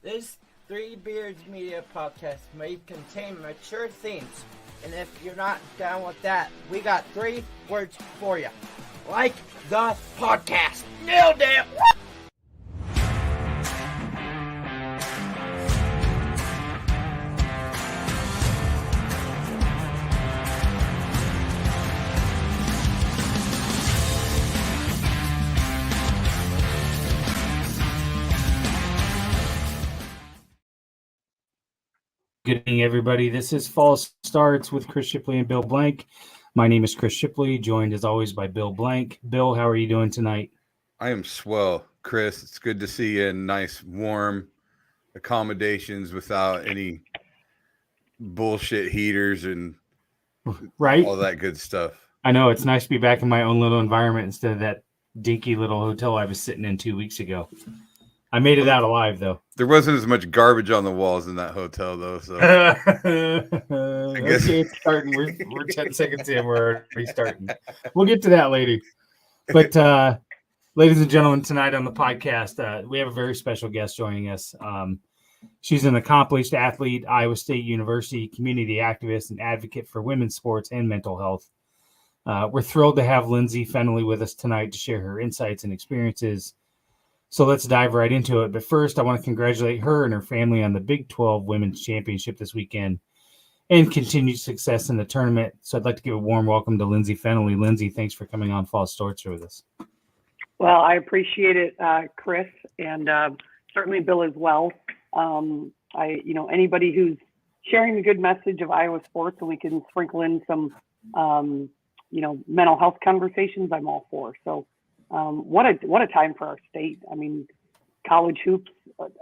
This Three Beards Media podcast may contain mature themes, and if you're not down with that, we got 3 words for you. Like the podcast. Nailed it! Good evening, everybody. This is Fall Starts with Chris Shipley and Bill Blank. My name is Chris Shipley, joined as always by Bill Blank. Bill, how are you doing tonight? I am swell, Chris. It's good to see you in nice, warm accommodations without any bullshit heaters and all that good stuff. I know. It's nice to be back in my own little environment instead of that dinky little hotel I was sitting in 2 weeks ago. I made it out alive, though. There wasn't as much garbage on the walls in that hotel, though. So I guess it's starting. We're 10 seconds in. We're already starting. We'll get to that later. But, ladies and gentlemen, tonight on the podcast, we have a very special guest joining us. She's an accomplished athlete, Iowa State University community activist, and advocate for women's sports and mental health. We're thrilled to have Lyndsey Fennelly with us tonight to share her insights and experiences. So let's dive right into it. But first, I want to congratulate her and her family on the Big 12 Women's Championship this weekend and continued success in the tournament. So I'd like to give a warm welcome to Lyndsey Fennelly. Lyndsey, thanks for coming on Fall Starts with us. Well, I appreciate it, Chris, and certainly Bill as well. Anybody who's sharing the good message of Iowa sports and we can sprinkle in some, mental health conversations, I'm all for. So what a time for our state. I mean, college hoops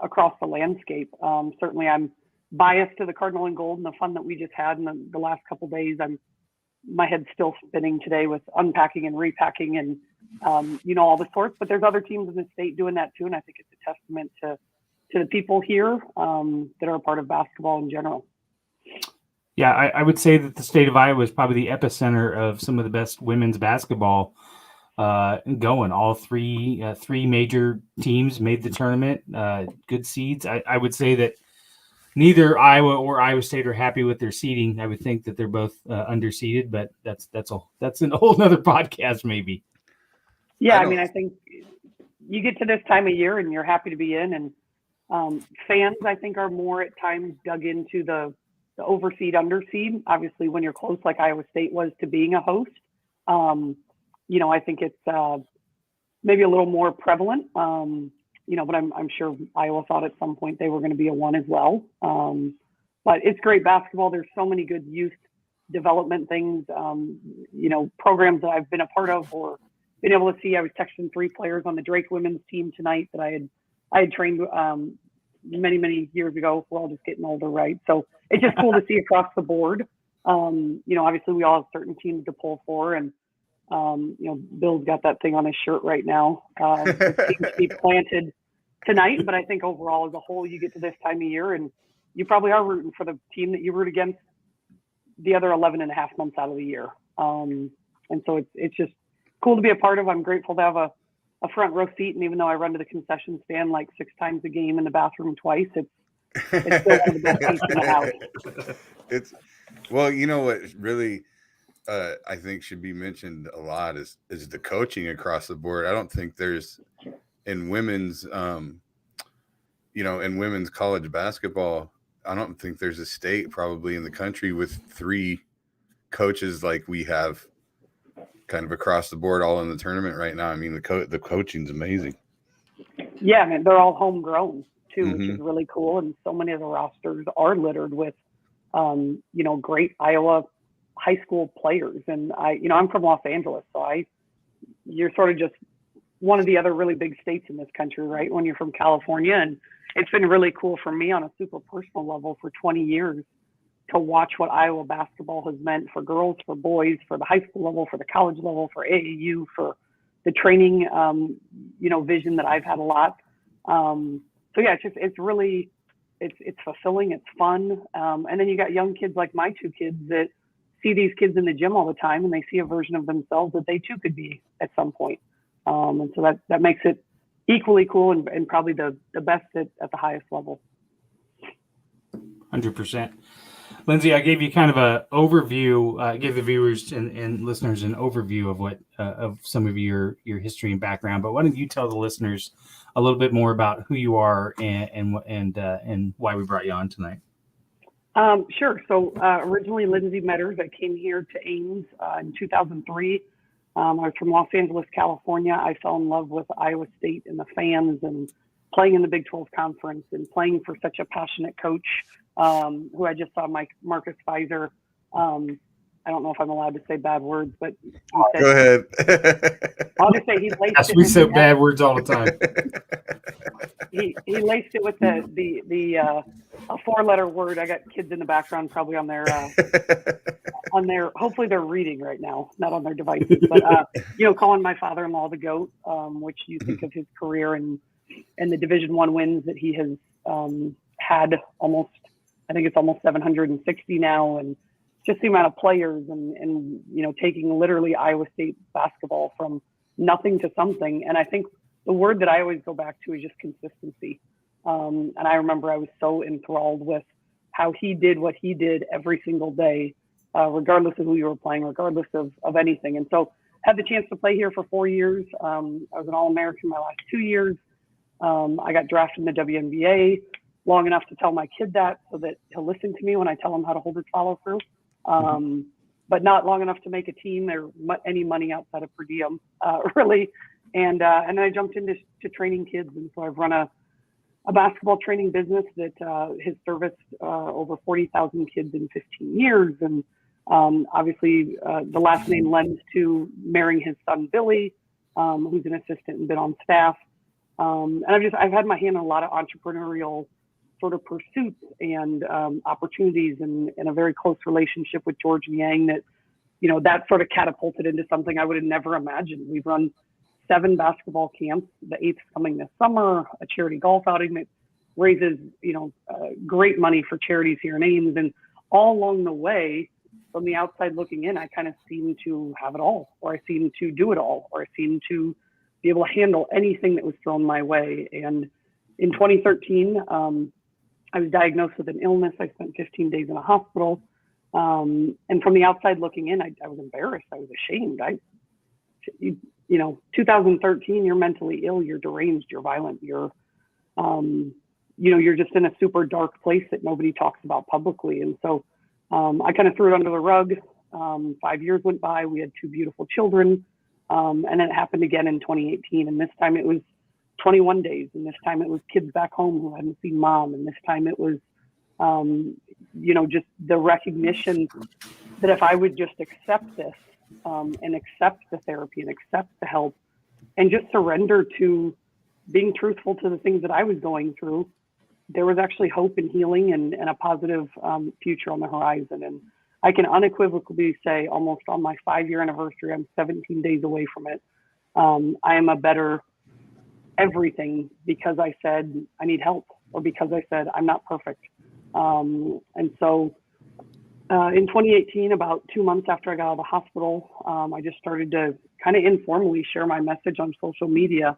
across the landscape. Certainly I'm biased to the Cardinal and Gold and the fun that we just had in the last couple of days. My head's still spinning today with unpacking and repacking and, all the sorts, but there's other teams in the state doing that too. And I think it's a testament to the people here that are a part of basketball in general. Yeah, I would say that the state of Iowa is probably the epicenter of some of the best women's basketball going. All three major teams made the tournament, good seeds. I would say that neither Iowa or Iowa State are happy with their seeding. I would think that they're both underseeded, but that's an whole nother podcast maybe. Yeah, I think you get to this time of year and you're happy to be in, and fans I think are more at times dug into the overseed underseed. Obviously, when you're close like Iowa State was to being a host, I think it's maybe a little more prevalent, but I'm sure Iowa thought at some point they were going to be a one as well. But it's great basketball. There's so many good youth development things, programs that I've been a part of or been able to see. I was texting 3 players on the Drake women's team tonight that I had trained many, many years ago. We're all just getting older, right? So it's just cool to see across the board. Obviously we all have certain teams to pull for, and Bill's got that thing on his shirt right now. It seems to be planted tonight, but I think overall as a whole, you get to this time of year and you probably are rooting for the team that you root against the other 11 and a half months out of the year. And so it's just cool to be a part of. I'm grateful to have a front row seat. And even though I run to the concession stand like 6 times a game in the bathroom twice, it's still one of the best seats in the house. Well, you know what really I think should be mentioned a lot is the coaching across the board. I don't think there's in women's, in women's college basketball, I don't think there's a state probably in the country with 3 coaches like we have kind of across the board all in the tournament right now. I mean, the coaching's amazing. Yeah, I mean, they're all homegrown too, which is really cool. And so many of the rosters are littered with, great Iowa high school players. And I'm from Los Angeles, so you're sort of just one of the other really big states in this country, right? When you're from California. And it's been really cool for me on a super personal level for 20 years to watch what Iowa basketball has meant for girls, for boys, for the high school level, for the college level, for AAU, for the training, vision that I've had a lot. So yeah, it's really fulfilling. It's fun. And then you got young kids like my 2 kids that see these kids in the gym all the time and they see a version of themselves that they too could be at some point. And so that makes it equally cool and probably the best at the highest level. 100%. Lyndsey, I gave you kind of a overview, gave the viewers and listeners an overview of what of some of your history and background. But why don't you tell the listeners a little bit more about who you are and why we brought you on tonight? Sure. So originally Lyndsey Metters. I came here to Ames in 2003. I was from Los Angeles, California. I fell in love with Iowa State and the fans and playing in the Big 12 Conference and playing for such a passionate coach who I just saw, Marcus Pfizer. I don't know if I'm allowed to say bad words, but go ahead. I'll just say he laced yes, it. We say bad words all the time. He laced it with the a 4-letter word. I got kids in the background probably on their hopefully they're reading right now, not on their devices, but calling my father-in-law the GOAT, which you think of his career and the Division I wins that he has had almost 760 now, and just the amount of players and taking literally Iowa State basketball from nothing to something. And I think the word that I always go back to is just consistency. And I remember I was so enthralled with how he did what he did every single day, regardless of who you were playing, regardless of anything. And so had the chance to play here for 4 years. I was an All-American my last 2 years. I got drafted in the WNBA long enough to tell my kid that so that he'll listen to me when I tell him how to hold his follow through. But not long enough to make a team or any money outside of per diem, really. And then I jumped into training kids. And so I've run a basketball training business that has serviced over 40,000 kids in 15 years. And obviously the last name lends to marrying his son, Billy, who's an assistant and been on staff. And I've had my hand in a lot of entrepreneurial sort of pursuits and opportunities and a very close relationship with George and Yang that sort of catapulted into something I would have never imagined. We've run 7 basketball camps, the 8th coming this summer, a charity golf outing that raises, great money for charities here in Ames. And all along the way, from the outside looking in, I kind of seem to have it all, or I seem to do it all, or I seem to be able to handle anything that was thrown my way. And in 2013, I was diagnosed with an illness. I spent 15 days in a hospital. And from the outside looking in, I was embarrassed. I was ashamed. 2013, you're mentally ill, you're deranged, you're violent, you're just in a super dark place that nobody talks about publicly. And so I kind of threw it under the rug. 5 years went by. We had 2 beautiful children. And then it happened again in 2018. And this time it was 21 days. And this time it was kids back home who hadn't seen mom. And this time it was, just the recognition that if I would just accept this and accept the therapy and accept the help and just surrender to being truthful to the things that I was going through, there was actually hope and healing and a positive future on the horizon. And I can unequivocally say almost on my 5-year anniversary, I'm 17 days away from it. I am a better everything because I said I need help, or because I said I'm not perfect. And so in 2018, about 2 months after I got out of the hospital, I just started to kind of informally share my message on social media.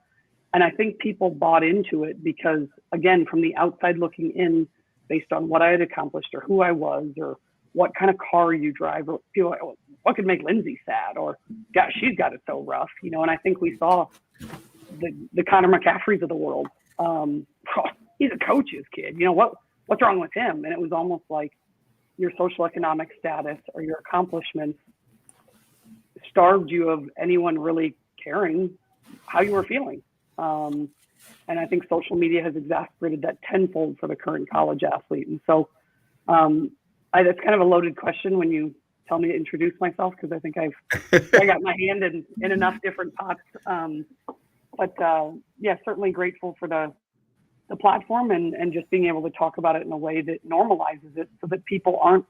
And I think people bought into it because, again, from the outside looking in, based on what I had accomplished or who I was or what kind of car you drive, or people, what could make Lyndsey sad, or gosh, she's got it so rough, and I think we saw the Connor McCaffreys of the world. He's a coach's kid, what's wrong with him? And it was almost like your social economic status or your accomplishments starved you of anyone really caring how you were feeling. And I think social media has exacerbated that tenfold for the current college athlete. And so that's kind of a loaded question when you tell me to introduce myself, because I think I got my hand in enough different pots. But certainly grateful for the platform and just being able to talk about it in a way that normalizes it so that people aren't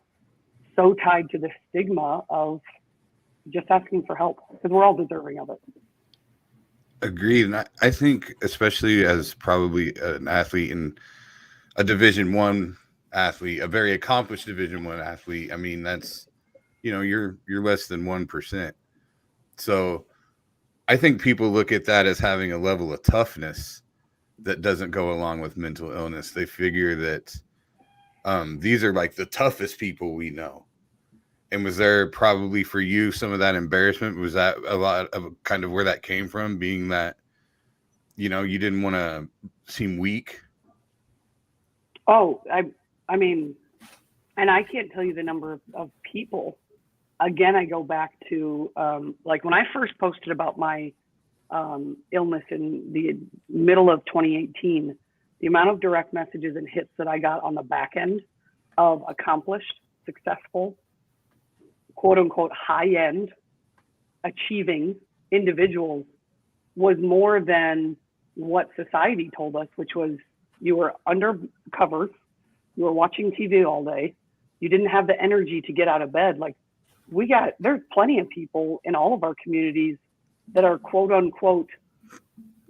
so tied to the stigma of just asking for help, because we're all deserving of it. Agreed. And I think, especially as probably an athlete in a Division I athlete, a very accomplished Division I athlete, that's, you're less than 1%. So I think people look at that as having a level of toughness that doesn't go along with mental illness. They figure that these are like the toughest people we know. And was there probably for you some of that embarrassment? Was that a lot of kind of where that came from, being that, you know, you didn't want to seem weak? Oh, I mean, and I can't tell you the number of people. Again, I go back to like when I first posted about my illness in the middle of 2018, the amount of direct messages and hits that I got on the back end of accomplished, successful, quote unquote, high end achieving individuals was more than what society told us, which was you were under covers, you were watching TV all day, you didn't have the energy to get out of bed. Like there's plenty of people in all of our communities that are quote unquote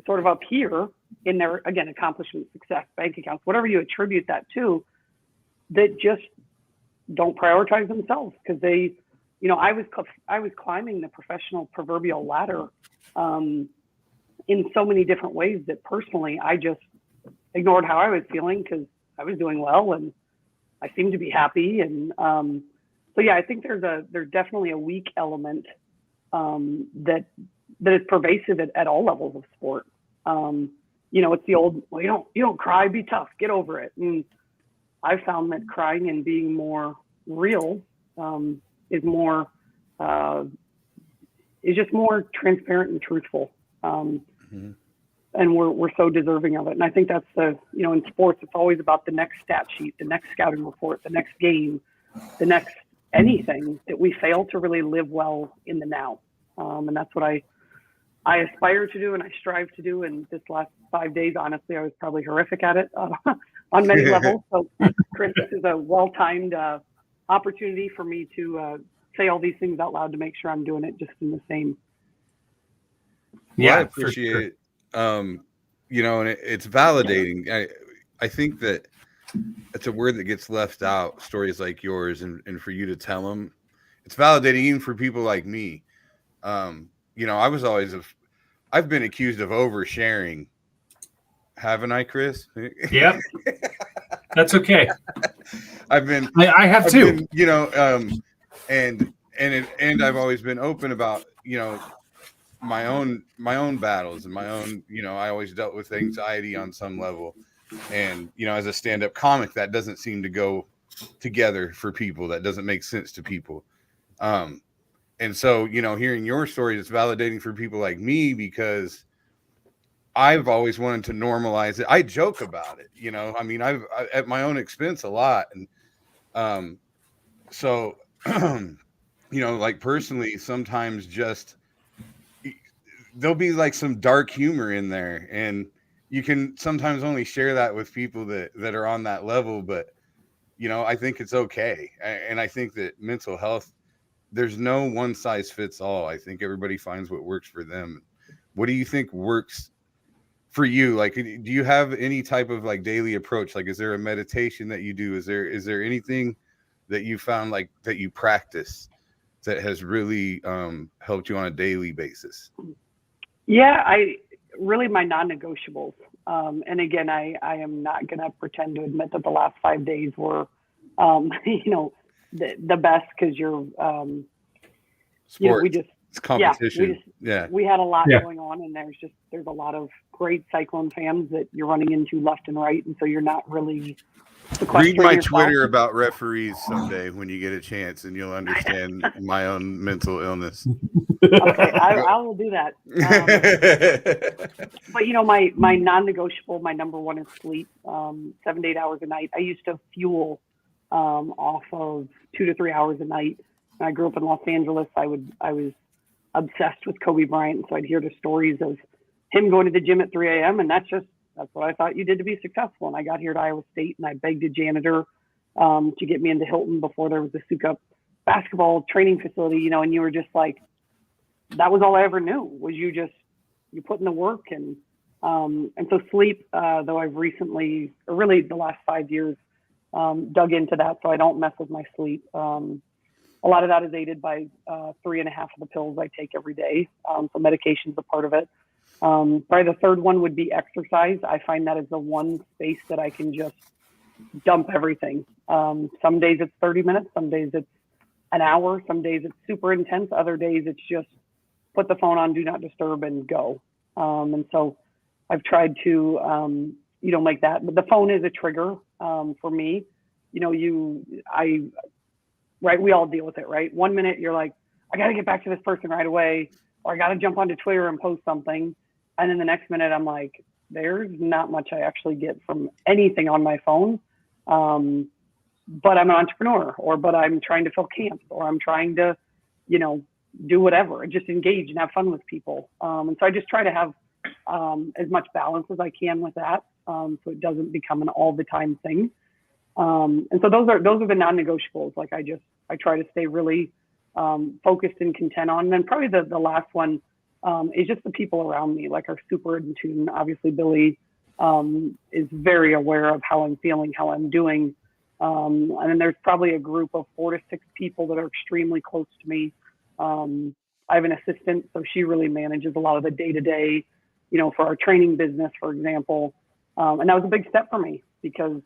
sort of up here in their, again, accomplishment, success, bank accounts, whatever you attribute that to, that just don't prioritize themselves because they, you know, I was climbing the professional proverbial ladder in so many different ways that personally I just ignored how I was feeling because I was doing well and I seemed to be happy. And so yeah, I think there's definitely a weak element that is pervasive at all levels of sport. You know, it's the old, well, you don't cry, be tough, get over it. And I've found that crying and being more real is more is just more transparent and truthful. And we're so deserving of it. And I think that's the, you know, in sports, it's always about the next stat sheet, the next scouting report, the next game, the next anything, that we fail to really live well in the now. And that's what I aspire to do and I strive to do. And this last 5 days, honestly, I was probably horrific at it on many levels. So Chris, this is a well-timed opportunity for me to say all these things out loud to make sure I'm doing it just in the same. Well, I appreciate it. You know, and it's validating. I think that it's a word that gets left out, stories like yours, and for you to tell them, it's validating even for people like me. You know, I've been accused of oversharing. Haven't I, Chris? Yep. That's okay. I have too. You know, and I've always been open about, you know, my own battles and my own, you know, I always dealt with anxiety on some level. And, you know, as a stand-up comic, that doesn't seem to go together for people. That doesn't make sense to people. And so, you know, hearing your story is validating for people like me because I've always wanted to normalize it. I joke about it, you know, I mean, I've at my own expense a lot. And so, you know, like personally, sometimes just there'll be like some dark humor in there, and you can sometimes only share that with people that are on that level. But, you know, I think it's okay. And I think that mental health, there's no one size fits all. I think everybody finds what works for them. What do you think works for you? Like, do you have any type of like daily approach? Like, is there a meditation that you do? Is there anything that you found like that you practice that has really helped you on a daily basis? Yeah, my non-negotiables. And again, I am not going to pretend to admit that the last 5 days were, you know, the best because you're, you know, it's competition. We had a lot going on, and there's a lot of great Cyclone fans that you're running into left and right. And so you're not really read my yourself. Twitter about referees someday when you get a chance, and you'll understand my own mental illness. Okay, I will do that. But you know, my non-negotiable, my number one is sleep. 7 to 8 hours a night. I used to fuel off of 2 to 3 hours a night. When I grew up in Los Angeles, I was obsessed with Kobe Bryant, so I'd hear the stories of him going to the gym at 3 a.m. and that's what I thought you did to be successful. And I got here to Iowa State, and I begged a janitor to get me into Hilton before there was the Sukup basketball training facility, you know, and you were just like, that was all I ever knew was you put in the work. And so sleep, though I've recently, or really the last 5 years, dug into that so I don't mess with my sleep. a lot of that is aided by 3.5 of the pills I take every day. So medication's a part of it. Probably the third one would be exercise. I find that is the one space that I can just dump everything. Some days it's 30 minutes, some days it's an hour, some days it's super intense, other days it's just put the phone on, do not disturb, and go. And so I've tried to, make that, but the phone is a trigger for me. Right, we all deal with it, right? 1 minute you're like, I got to get back to this person right away, or I got to jump onto Twitter and post something. And then the next minute I'm like, there's not much I actually get from anything on my phone. But I'm an entrepreneur, but I'm trying to fill camps, or I'm trying to, do whatever, just engage and have fun with people. And so I just try to have as much balance as I can with that, so it doesn't become an all the time thing. And so those are the non-negotiables. Like I try to stay really focused and content on. And then probably the last one is just the people around me, like are super in tune. Obviously, Billy is very aware of how I'm feeling, how I'm doing. And then there's probably a group of 4 to 6 people that are extremely close to me. I have an assistant, so she really manages a lot of the day-to-day, for our training business, for example. And that was a big step for me because,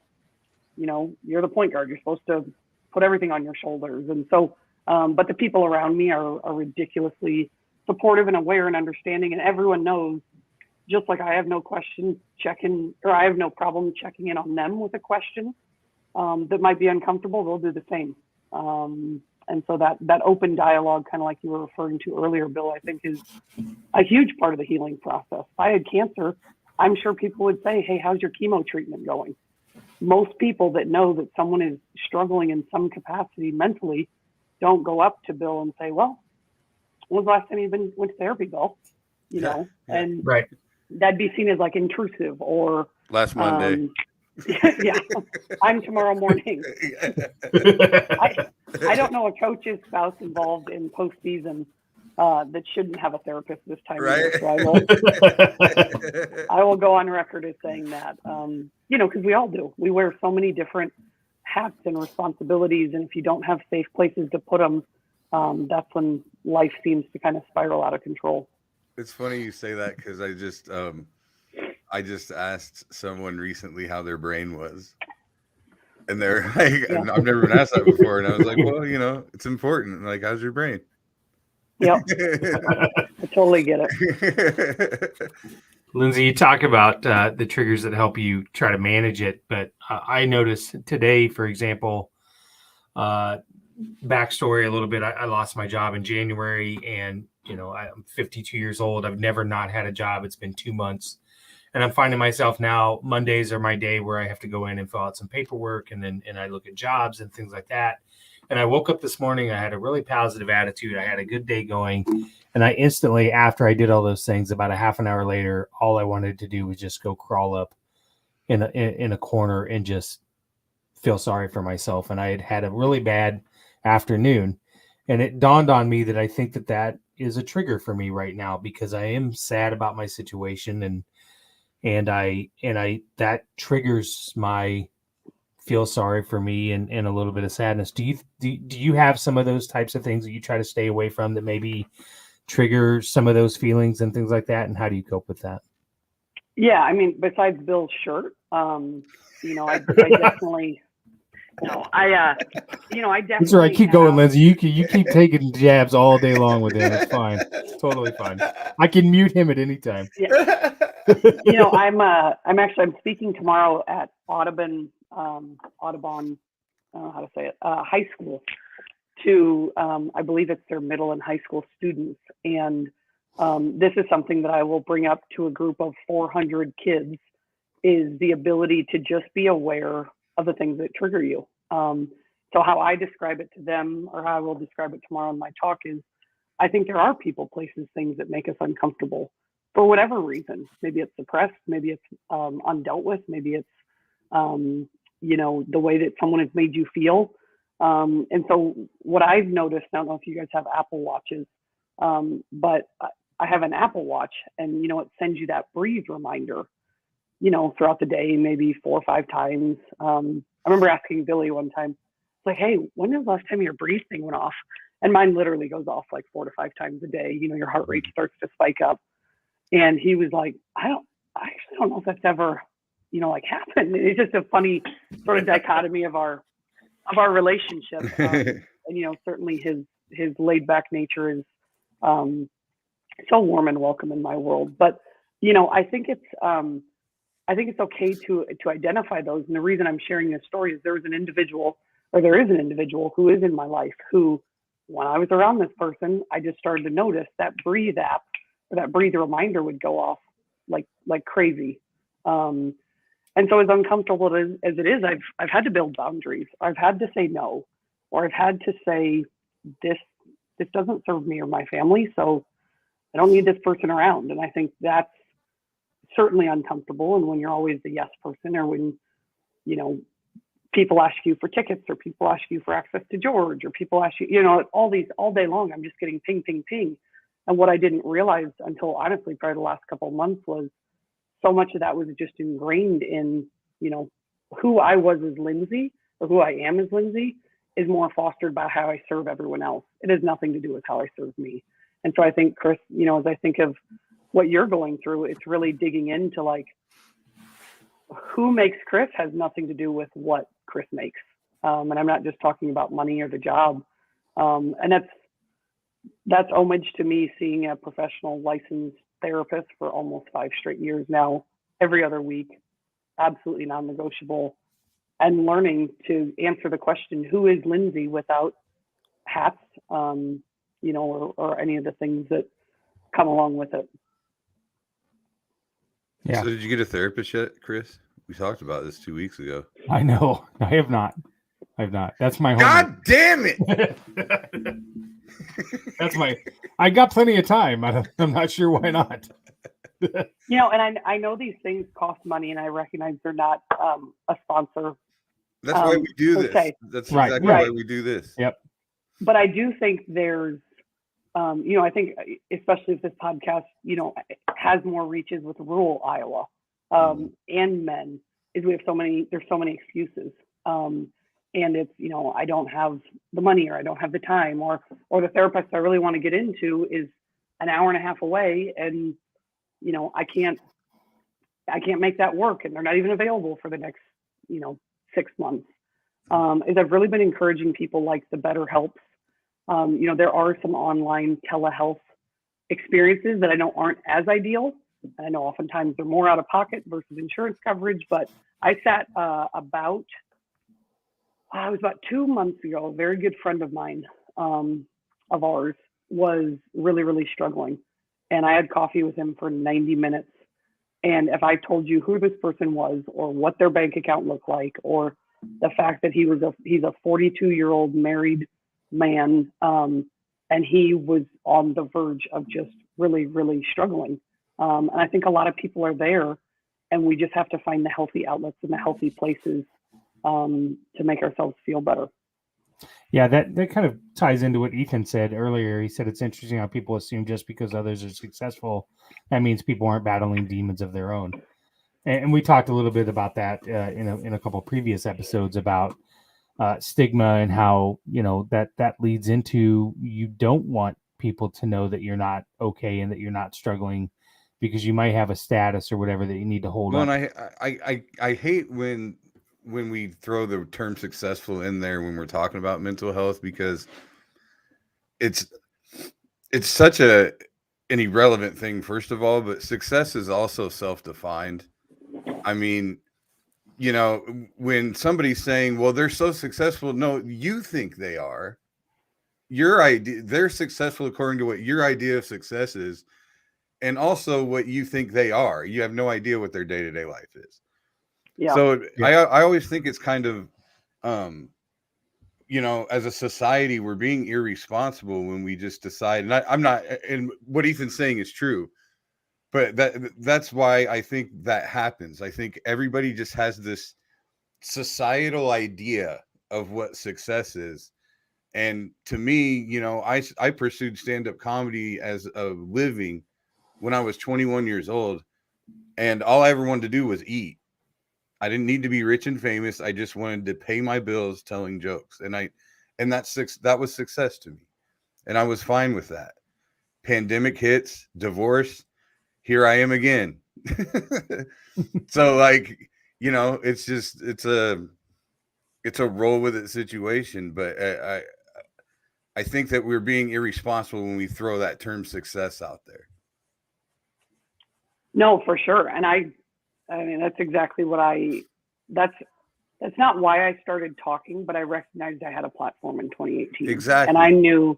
you're the point guard. You're supposed to put everything on your shoulders. And so, but the people around me are ridiculously supportive and aware and understanding. And everyone knows, just like I have no I have no problem checking in on them with a question that might be uncomfortable, they'll do the same. And so that open dialogue, kind of like you were referring to earlier, Bill, I think is a huge part of the healing process. If I had cancer, I'm sure people would say, hey, how's your chemo treatment going? Most people that know that someone is struggling in some capacity mentally don't go up to Bill and say, well, when was the last time you went to therapy, Bill? And right. That'd be seen as like intrusive or last Monday. Yeah, I'm tomorrow morning. I don't know a coach's spouse involved in postseason that shouldn't have a therapist this time. Right. So I will go on record as saying that, because we all do. We wear so many different hats and responsibilities, and if you don't have safe places to put them, that's when life seems to kind of spiral out of control. It's funny you say that because I just asked someone recently how their brain was. And they're like, yeah. I've never been asked that before. And I was like, well, it's important. Like, how's your brain? Yep. I totally get it. Lyndsey, you talk about the triggers that help you try to manage it. But I noticed today, for example, backstory a little bit. I lost my job in January and, I'm 52 years old. I've never not had a job. It's been 2 months. And I'm finding myself now, Mondays are my day where I have to go in and fill out some paperwork and I look at jobs and things like that. And I woke up this morning, I had a really positive attitude. I had a good day going. And I instantly, after I did all those things, about a half an hour later, all I wanted to do was just go crawl up in a corner and just feel sorry for myself. And I had a really bad afternoon. And it dawned on me that I think that is a trigger for me right now because I am sad about my situation and I that triggers my feel sorry for me and a little bit of sadness. Do you have some of those types of things that you try to stay away from that maybe trigger some of those feelings and things like that? And how do you cope with that? Yeah, I mean, besides Bill's shirt, I definitely. No, I definitely. That's right. Keep going, Lyndsey. You keep taking jabs all day long with him. It's fine. It's totally fine. I can mute him at any time. Yeah. I'm speaking tomorrow at Audubon, I don't know how to say it, high school to, I believe it's their middle and high school students. And this is something that I will bring up to a group of 400 kids is the ability to just be aware of the things that trigger you. So how I describe it to them, or how I will describe it tomorrow in my talk, is I think there are people, places, things that make us uncomfortable for whatever reason. Maybe it's suppressed, maybe it's undealt with, maybe it's the way that someone has made you feel. And so what I've noticed, I don't know if you guys have Apple Watches, but I have an Apple Watch, and it sends you that breathe reminder throughout the day, maybe 4 or 5 times. I remember asking Billy one time, It's like, hey, when was the last time your breathe thing went off? And mine literally goes off like 4 to 5 times a day. You know, your heart rate starts to spike up. And he was like, I actually don't know if that's ever, you know, like happened. It's just a funny sort of dichotomy of our relationship. And, you know, certainly his laid back nature is so warm and welcome in my world. But, you know, I think it's okay to identify those. And the reason I'm sharing this story is there is an individual who is in my life who, when I was around this person, I just started to notice that breathe app or that breathe reminder would go off like crazy. And so as uncomfortable as it is, I've had to build boundaries. I've had to say no, or I've had to say this doesn't serve me or my family, so I don't need this person around. And I think that's certainly uncomfortable. And when you're always the yes person, or when, you know, people ask you for tickets, or people ask you for access to George, or people ask you, you know, all day long, I'm just getting ping, ping, ping. And what I didn't realize until honestly probably the last couple of months was so much of that was just ingrained in, you know, who I was as Lyndsey, or who I am as Lyndsey, is more fostered by how I serve everyone else. It has nothing to do with how I serve me. And so I think, Chris, you know, as I think of what you're going through, it's really digging into like, who makes Chris has nothing to do with what Chris makes. And I'm not just talking about money or the job. And that's homage to me seeing a professional licensed therapist for almost 5 straight years now, every other week, absolutely non-negotiable, and learning to answer the question, who is Lyndsey, without hats, you know, or any of the things that come along with it. Yeah. So did you get a therapist yet, Chris? We talked about this 2 weeks ago. I know. I have not. That's my homework. God damn it. I got plenty of time. I'm not sure why not. You know, and I know these things cost money, and I recognize they're not a sponsor. That's why we do this. Okay. That's Right. exactly why we do this. Yep. But I do think there's, you know, I think especially if this podcast, you know, has more reaches with rural Iowa and men, is there's so many excuses. And it's, you know, I don't have the money, or I don't have the time, or the therapist I really want to get into is an hour and a half away, and, you know, I can't make that work, and they're not even available for the next, you know, 6 months. Is I've really been encouraging people like the BetterHelps. You know, there are some online telehealth experiences that I know aren't as ideal. I know oftentimes they're more out of pocket versus insurance coverage, but I sat about 2 months ago, a very good friend of mine, of ours, was really, really struggling. And I had coffee with him for 90 minutes. And if I told you who this person was, or what their bank account looked like, or the fact that he's a 42-year-old married man, and he was on the verge of just really, really struggling. And I think a lot of people are there, and we just have to find the healthy outlets and the healthy places to make ourselves feel better. Yeah, that kind of ties into what Ethan said earlier. He said it's interesting how people assume just because others are successful, that means people aren't battling demons of their own. And we talked a little bit about that in a couple of previous episodes about stigma, and how, you know, that leads into, you don't want people to know that you're not okay and that you're not struggling, because you might have a status or whatever that you need to hold on. And I hate when we throw the term successful in there when we're talking about mental health, because it's such an irrelevant thing, first of all, but success is also self-defined. I mean, you know, when somebody's saying, well, they're so successful, no, you think they are. Your idea, they're successful according to what your idea of success is, and also what you think they are. You have no idea what their day-to-day life is. Yeah. So I always think it's kind of, you know, as a society, we're being irresponsible when we just decide, and I'm not, and what Ethan's saying is true, but that's why I think that happens. I think everybody just has this societal idea of what success is. And to me, you know, I pursued stand-up comedy as a living when I was 21 years old, and all I ever wanted to do was eat. I didn't need to be rich and famous. I just wanted to pay my bills telling jokes. And that was success to me. And I was fine with that. Pandemic hits, divorce, here I am again. So like, it's a roll with it situation, but I think that we're being irresponsible when we throw that term success out there. No, for sure. And I mean, that's exactly what that's not why I started talking, but I recognized I had a platform in 2018. Exactly. And I knew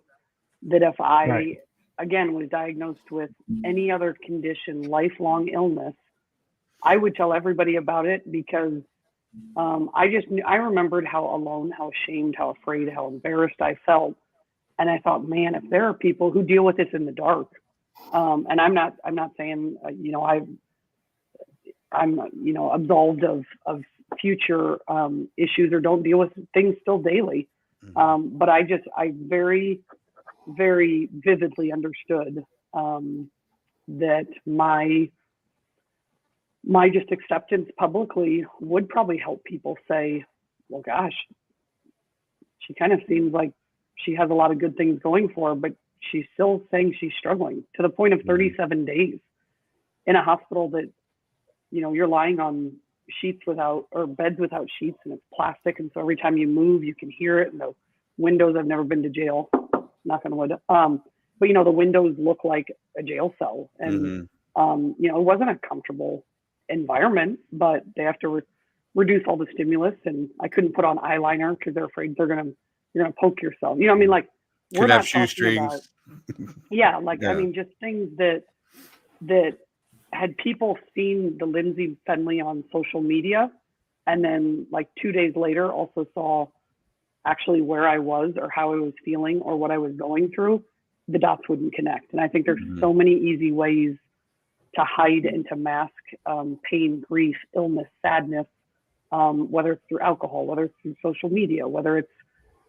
that if I, again, was diagnosed with any other condition, lifelong illness, I would tell everybody about it, because I remembered how alone, how ashamed, how afraid, how embarrassed I felt. And I thought, man, if there are people who deal with this in the dark, and I'm not saying, I'm absolved of future issues or don't deal with things still daily. But I very, very vividly understood that my just acceptance publicly would probably help people say, well, gosh, she kind of seems like she has a lot of good things going for her, but she's still saying she's struggling, to the point of 37 days in a hospital that, you're lying on beds without sheets, and it's plastic. And so every time you move, you can hear it. And the windows, I've never been to jail, knock on wood. But the windows look like a jail cell. And, it wasn't a comfortable environment, but they have to reduce all the stimulus. And I couldn't put on eyeliner because they're afraid you're going to poke yourself. I mean, like, we're not talking about, I mean, just things that had people seen the Lyndsey Fennelly on social media, and then like 2 days later also saw actually where I was or how I was feeling or what I was going through, the dots wouldn't connect. And I think there's so many easy ways to hide and to mask pain, grief, illness, sadness, whether it's through alcohol, whether it's through social media, whether it's,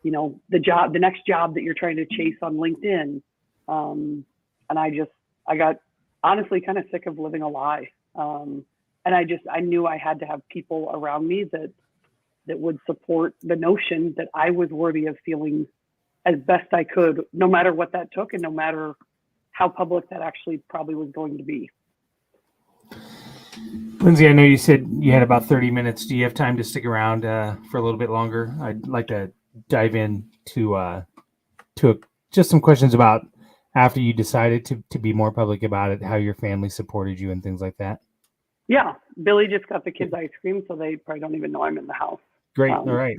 the next job that you're trying to chase on LinkedIn. And I got honestly kind of sick of living a lie. And I knew I had to have people around me that would support the notion that I was worthy of feeling as best I could, no matter what that took and no matter how public that actually probably was going to be. Lyndsey, I know you said you had about 30 minutes. Do you have time to stick around for a little bit longer? I'd like to dive in to just some questions about after you decided to be more public about it, how your family supported you and things like that. Yeah. Billy just got the kids ice cream, so they probably don't even know I'm in the house. Great. All right.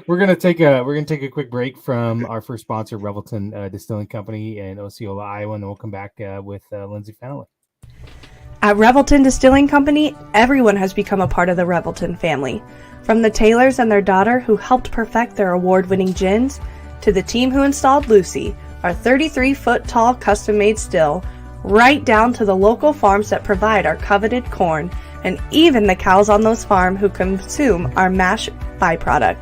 We're gonna take a quick break from our first sponsor, Revelton Distilling Company in Osceola, Iowa, and then we'll come back with Lyndsey Fennelly. At Revelton Distilling Company, everyone has become a part of the Revelton family. From the Taylors and their daughter who helped perfect their award-winning gins, to the team who installed Lucy, our 33-foot-tall custom-made still, right down to the local farms that provide our coveted corn, and even the cows on those farms who consume our mash byproduct.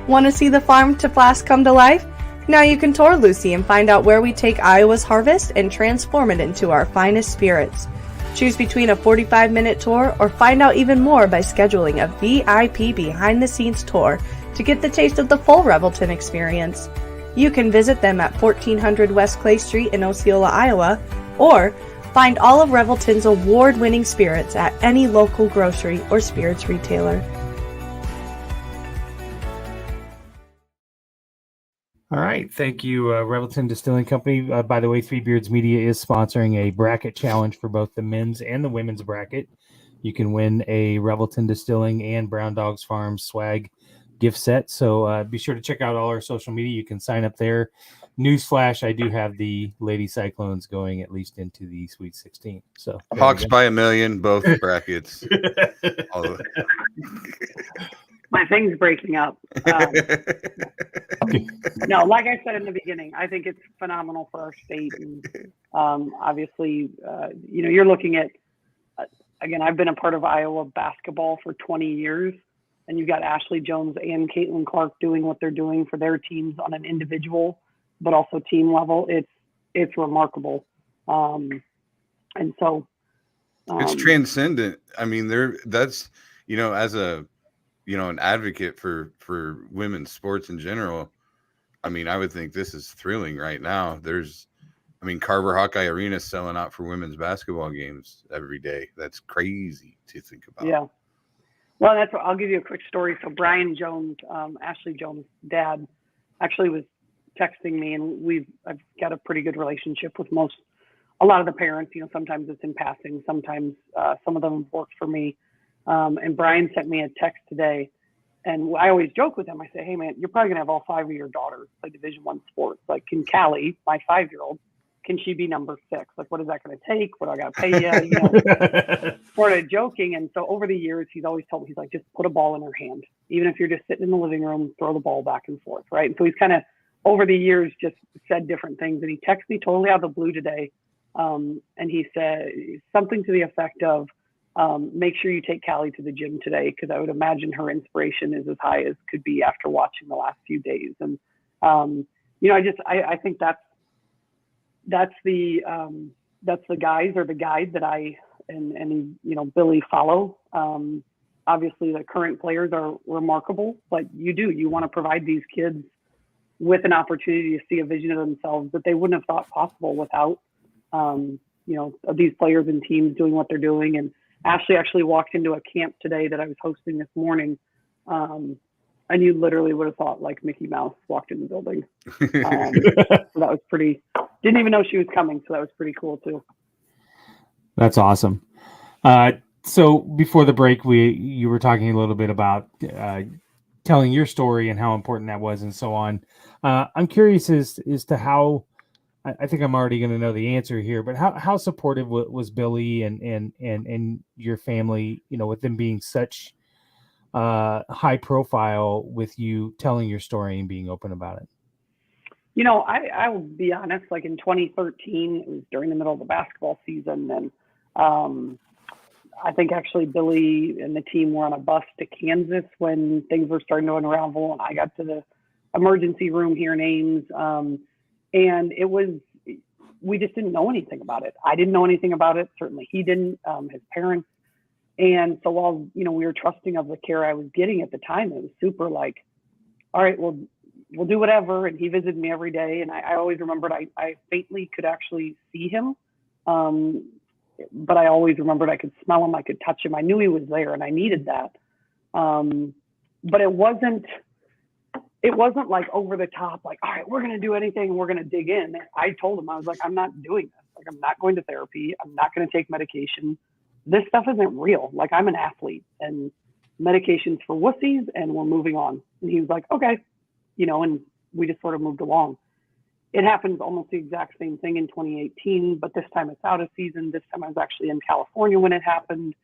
Want to see the farm to flask come to life? Now you can tour Lucy and find out where we take Iowa's harvest and transform it into our finest spirits. Choose between a 45-minute tour or find out even more by scheduling a VIP behind-the-scenes tour to get the taste of the full Revelton experience. You can visit them at 1400 West Clay Street in Osceola, Iowa, or find all of Revelton's award-winning spirits at any local grocery or spirits retailer. All right. Thank you, Revelton Distilling Company. By the way, Three Beards Media is sponsoring a bracket challenge for both the men's and the women's bracket. You can win a Revelton Distilling and Brown Dogs Farms swag gift set. So be sure to check out all our social media. You can sign up there. Newsflash, I do have the Lady Cyclones going at least into the Sweet 16. So Hawks by a million, both brackets. All of it. My thing's breaking up. No, like I said in the beginning, I think it's phenomenal for our state. And obviously, you're looking at, again, I've been a part of Iowa basketball for 20 years, and you've got Ashley Jones and Caitlin Clark doing what they're doing for their teams on an individual, but also team level. It's remarkable. And so It's transcendent. I mean, that's, as a, an advocate for women's sports in general. I mean, I would think this is thrilling right now. Carver Hawkeye Arena is selling out for women's basketball games every day. That's crazy to think about. Yeah. Well, I'll give you a quick story. So Brian Jones, Ashley Jones' dad, actually was texting me, and I've got a pretty good relationship with a lot of the parents. Sometimes it's in passing, sometimes some of them work for me. And Brian sent me a text today, and I always joke with him. I say, hey man, you're probably gonna have all 5 of your daughters play Division I sports. Like, can Callie, my 5-year-old, can she be number 6? Like, what is that going to take? What do I got to pay you? Sort of joking. And so over the years, he's always told me, he's like, just put a ball in her hand. Even if you're just sitting in the living room, throw the ball back and forth, right? And so he's kind of, over the years, just said different things. And he texted me totally out of the blue today. And he said something to the effect of, make sure you take Callie to the gym today, because I would imagine her inspiration is as high as could be after watching the last few days. And, I think that's the guys or the guide that I and Billy follow. Obviously the current players are remarkable, but you want to provide these kids with an opportunity to see a vision of themselves that they wouldn't have thought possible without, these players and teams doing what they're doing. And Ashley actually walked into a camp today that I was hosting this morning. And you literally would have thought like Mickey Mouse walked in the building. So that was pretty, didn't even know she was coming. So that was pretty cool too. That's awesome. So before the break, you were talking a little bit about telling your story and how important that was and so on. I'm curious as to how, I think I'm already going to know the answer here, but how supportive was Billy and your family, with them being such high profile with you telling your story and being open about it? I will be honest, like in 2013, it was during the middle of the basketball season. And I think actually Billy and the team were on a bus to Kansas when things were starting to unravel. And I got to the emergency room here in Ames. And we just didn't know anything about it. I didn't know anything about it. Certainly he didn't, his parents. And so while, we were trusting of the care I was getting at the time, it was super like, all right, well, we'll do whatever. And he visited me every day. And I always remembered I faintly could actually see him. But I always remembered I could smell him. I could touch him. I knew he was there and I needed that. But it wasn't like over the top, like, all right, we're going to do anything. We're going to dig in. I told him, I was like, I'm not doing this. Like, I'm not going to therapy. I'm not going to take medication. This stuff isn't real. Like, I'm an athlete and medication's for wussies and we're moving on. And he was like, okay, and we just sort of moved along. It happens almost the exact same thing in 2018, but this time it's out of season. This time I was actually in California when it happened.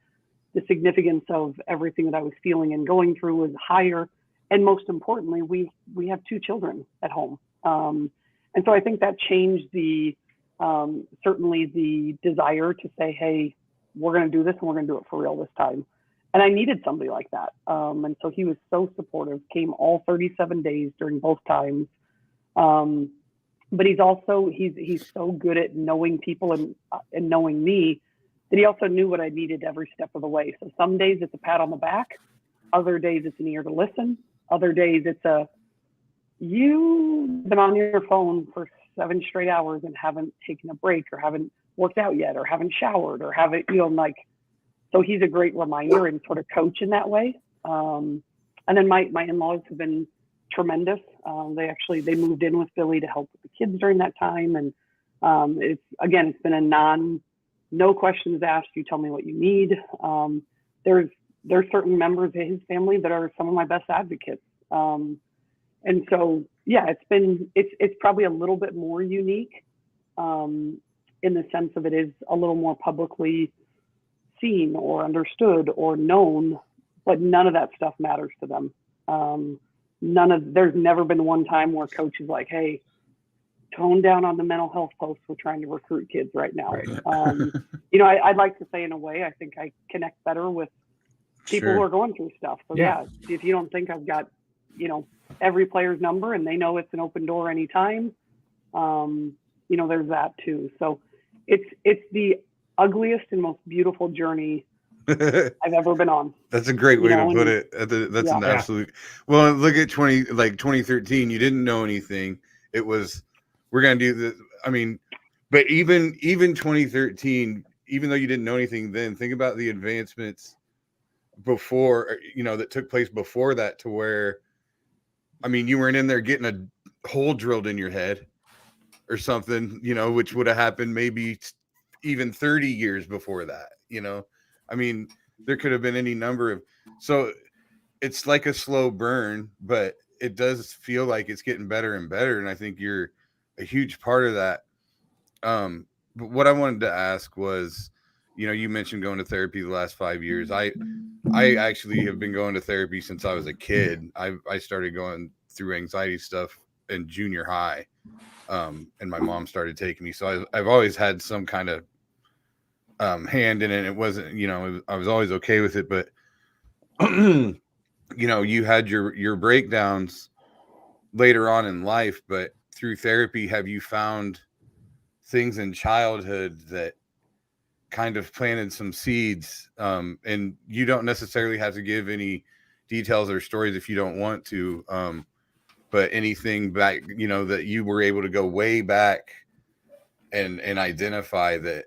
The significance of everything that I was feeling and going through was higher. And most importantly, we have 2 children at home. And so I think that changed certainly the desire to say, hey, we're going to do this and we're going to do it for real this time. And I needed somebody like that. And so he was so supportive, came all 37 days during both times. But he's so good at knowing people and knowing me that he also knew what I needed every step of the way. So some days it's a pat on the back. Other days it's an ear to listen. Other days it's you've been on your phone for 7 straight hours and haven't taken a break or haven't worked out yet or haven't showered or haven't, so he's a great reminder and sort of coach in that way. And then my in-laws have been tremendous. They moved in with Billy to help with the kids during that time. And it's been a no questions asked. You tell me what you need. There's certain members of his family that are some of my best advocates. And so, yeah, it's probably a little bit more unique in the sense of it is a little more publicly seen or understood or known, but none of that stuff matters to them. There's never been one time where coach is like, hey, tone down on the mental health posts. We're trying to recruit kids right now. Right. I'd like to say in a way, I think I connect better with people who are going through stuff. So yeah, if you don't think I've got, every player's number and they know it's an open door anytime, there's that too. So it's the ugliest and most beautiful journey I've ever been on. That's a great way to put it. That's an absolute. Well, look at 2013. You didn't know anything. It was, we're gonna do this. I mean, but even 2013, even though you didn't know anything then, think about the advancements before, that took place before that, to where, I mean, you weren't in there getting a hole drilled in your head or something, which would have happened maybe even 30 years before that, I mean, there could have been any number of, so it's like a slow burn, but it does feel like it's getting better and better. And I think you're a huge part of that. But what I wanted to ask was, you mentioned going to therapy the last 5 years. I actually have been going to therapy since I was a kid. I started going through anxiety stuff in junior high. And my mom started taking me. So I've always had some kind of hand in it. It wasn't, I was always okay with it, but you had your breakdowns later on in life, but through therapy, have you found things in childhood that kind of planted some seeds? And you don't necessarily have to give any details or stories if you don't want to, but anything back, that you were able to go way back and identify that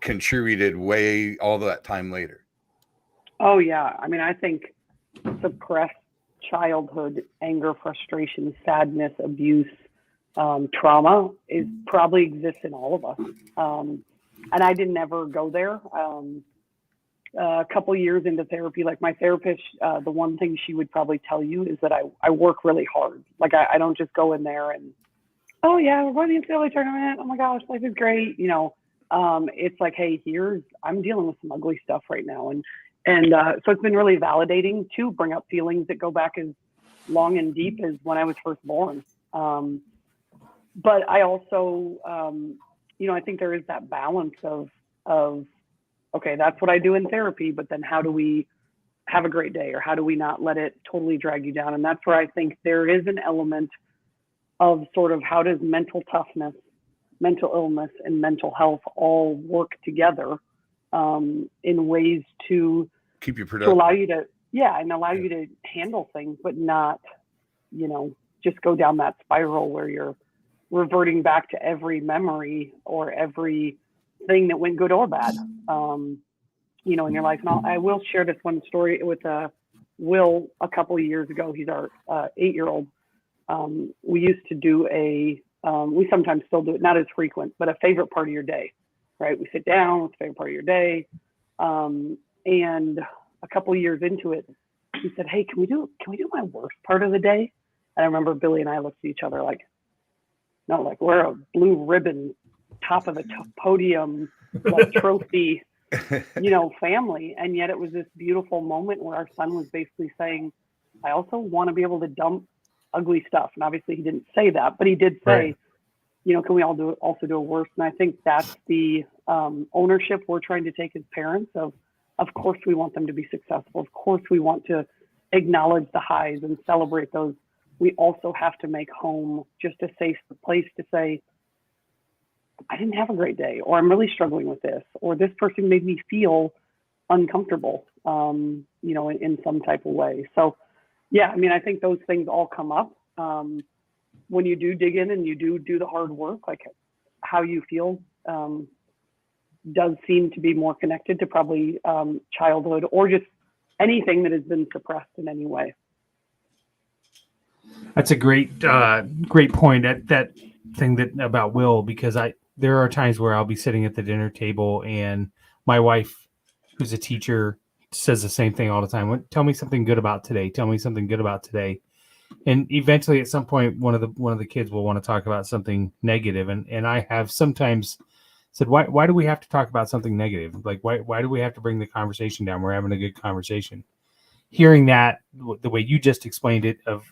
contributed way all that time later. Oh yeah. I mean, I think suppressed childhood anger, frustration, sadness, abuse, trauma is probably exists in all of us. And I didn't ever go there. A couple years into therapy, like my therapist, the one thing she would probably tell you is that I work really hard. Like I don't just go in there and, oh yeah, we're going to the NCAA tournament. Oh my gosh, life is great. It's like, hey, I'm dealing with some ugly stuff right now. And so it's been really validating to bring up feelings that go back as long and deep as when I was first born. But I also, I think there is that balance of, okay, that's what I do in therapy, but then how do we have a great day, or how do we not let it totally drag you down? And that's where I think there is an element of sort of how does mental toughness, mental illness, and mental health all work together in ways to keep you productive, to allow you to, allow you to handle things, but not, just go down that spiral where you're reverting back to every memory or every thing that went good or bad, in your life. And I will share this one story with Will a couple of years ago. He's our 8-year-old. We used to do we sometimes still do it, not as frequent, but a favorite part of your day, right? We sit down with the favorite part of your day. And a couple of years into it, he said, hey, can we do my worst part of the day? And I remember Billy and I looked at each other like, no, like we're a blue ribbon, top of the podium, like trophy, family. And yet it was this beautiful moment where our son was basically saying, I also want to be able to dump ugly stuff. And obviously he didn't say that, but he did say, right, can we all also do a worse? And I think that's the ownership we're trying to take as parents of course we want them to be successful. Of course we want to acknowledge the highs and celebrate those. We also have to make home just a safe place to say, I didn't have a great day, or I'm really struggling with this, or this person made me feel uncomfortable, in some type of way. So, yeah, I mean, I think those things all come up when you do dig in and you do the hard work. Like how you feel does seem to be more connected to probably childhood or just anything that has been suppressed in any way. That's a great point. That thing about Will, because there are times where I'll be sitting at the dinner table and my wife, who's a teacher, says the same thing all the time. Tell me something good about today. Tell me something good about today. And eventually, at some point, one of the kids will want to talk about something negative, and I have sometimes said, why do we have to talk about something negative? Like why do we have to bring the conversation down? We're having a good conversation. Hearing that the way you just explained it, of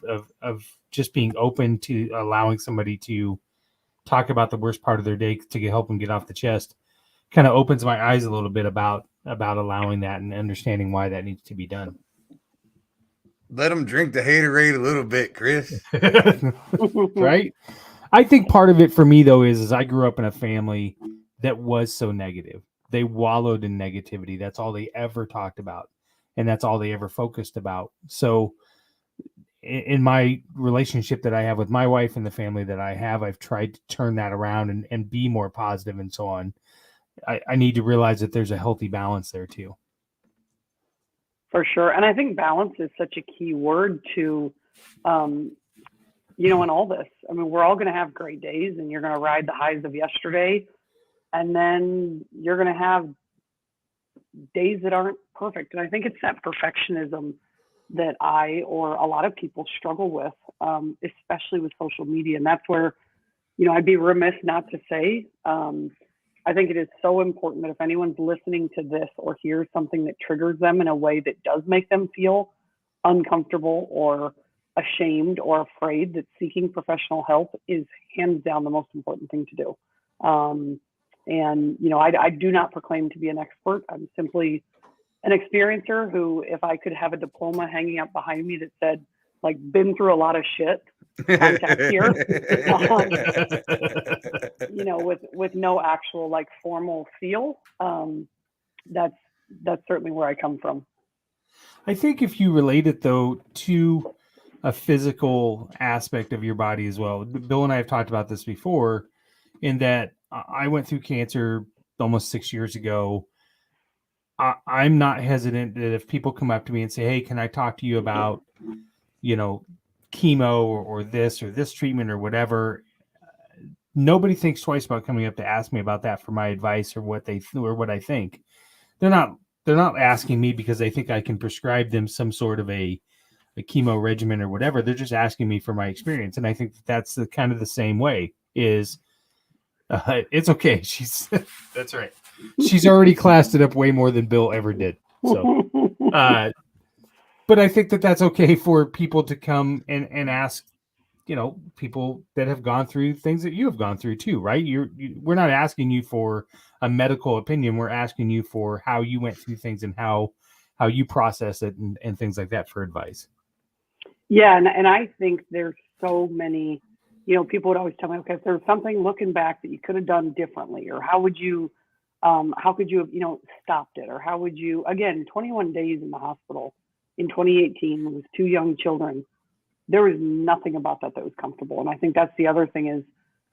just being open to allowing somebody to talk about the worst part of their day to help them get off the chest, kind of opens my eyes a little bit about allowing that and understanding why that needs to be done. Let them drink the haterade a little bit, Chris. Right? I think part of it for me though is I grew up in a family that was so negative. they wallowed in negativity. That's all they ever talked about. And that's all they ever focused about. So in my relationship that I have with my wife and the family that I have, I've tried to turn that around and be more positive and so on. I need to realize that there's a healthy balance there too. For sure. And I think balance is such a key word to, in all this. I mean, we're all going to have great days, and you're going to ride the highs of yesterday. And then you're going to have days that aren't perfect. And I think it's that perfectionism that I or a lot of people struggle with, especially with social media. And that's where, I'd be remiss not to say, I think it is so important that if anyone's listening to this or hears something that triggers them in a way that does make them feel uncomfortable or ashamed or afraid, that seeking professional help is hands down the most important thing to do. I do not proclaim to be an expert. I'm simply an experiencer who, if I could have a diploma hanging up behind me that said, like, been through a lot of shit, contact here, with no actual like formal seal. That's certainly where I come from. I think if you relate it though to a physical aspect of your body as well, Bill and I have talked about this before, in that I went through cancer almost 6 years ago. I'm not hesitant that if people come up to me and say, hey, can I talk to you about, chemo or this treatment or whatever, nobody thinks twice about coming up to ask me about that for my advice or what I think. They're not asking me because they think I can prescribe them some sort of a chemo regimen or whatever. They're just asking me for my experience. And I think that's the kind of the same way is it's okay. That's right. She's already classed it up way more than Bill ever did. So, but I think that that's okay for people to come and ask, people that have gone through things that you have gone through too, right? We're not asking you for a medical opinion. We're asking you for how you went through things and how you process it and things like that for advice. Yeah. And I think there's so many, people would always tell me, okay, if there's something looking back that you could have done differently, or how could you have, stopped it? Or how would you, again, 21 days in the hospital in 2018 with 2 young children, there was nothing about that was comfortable. And I think that's the other thing is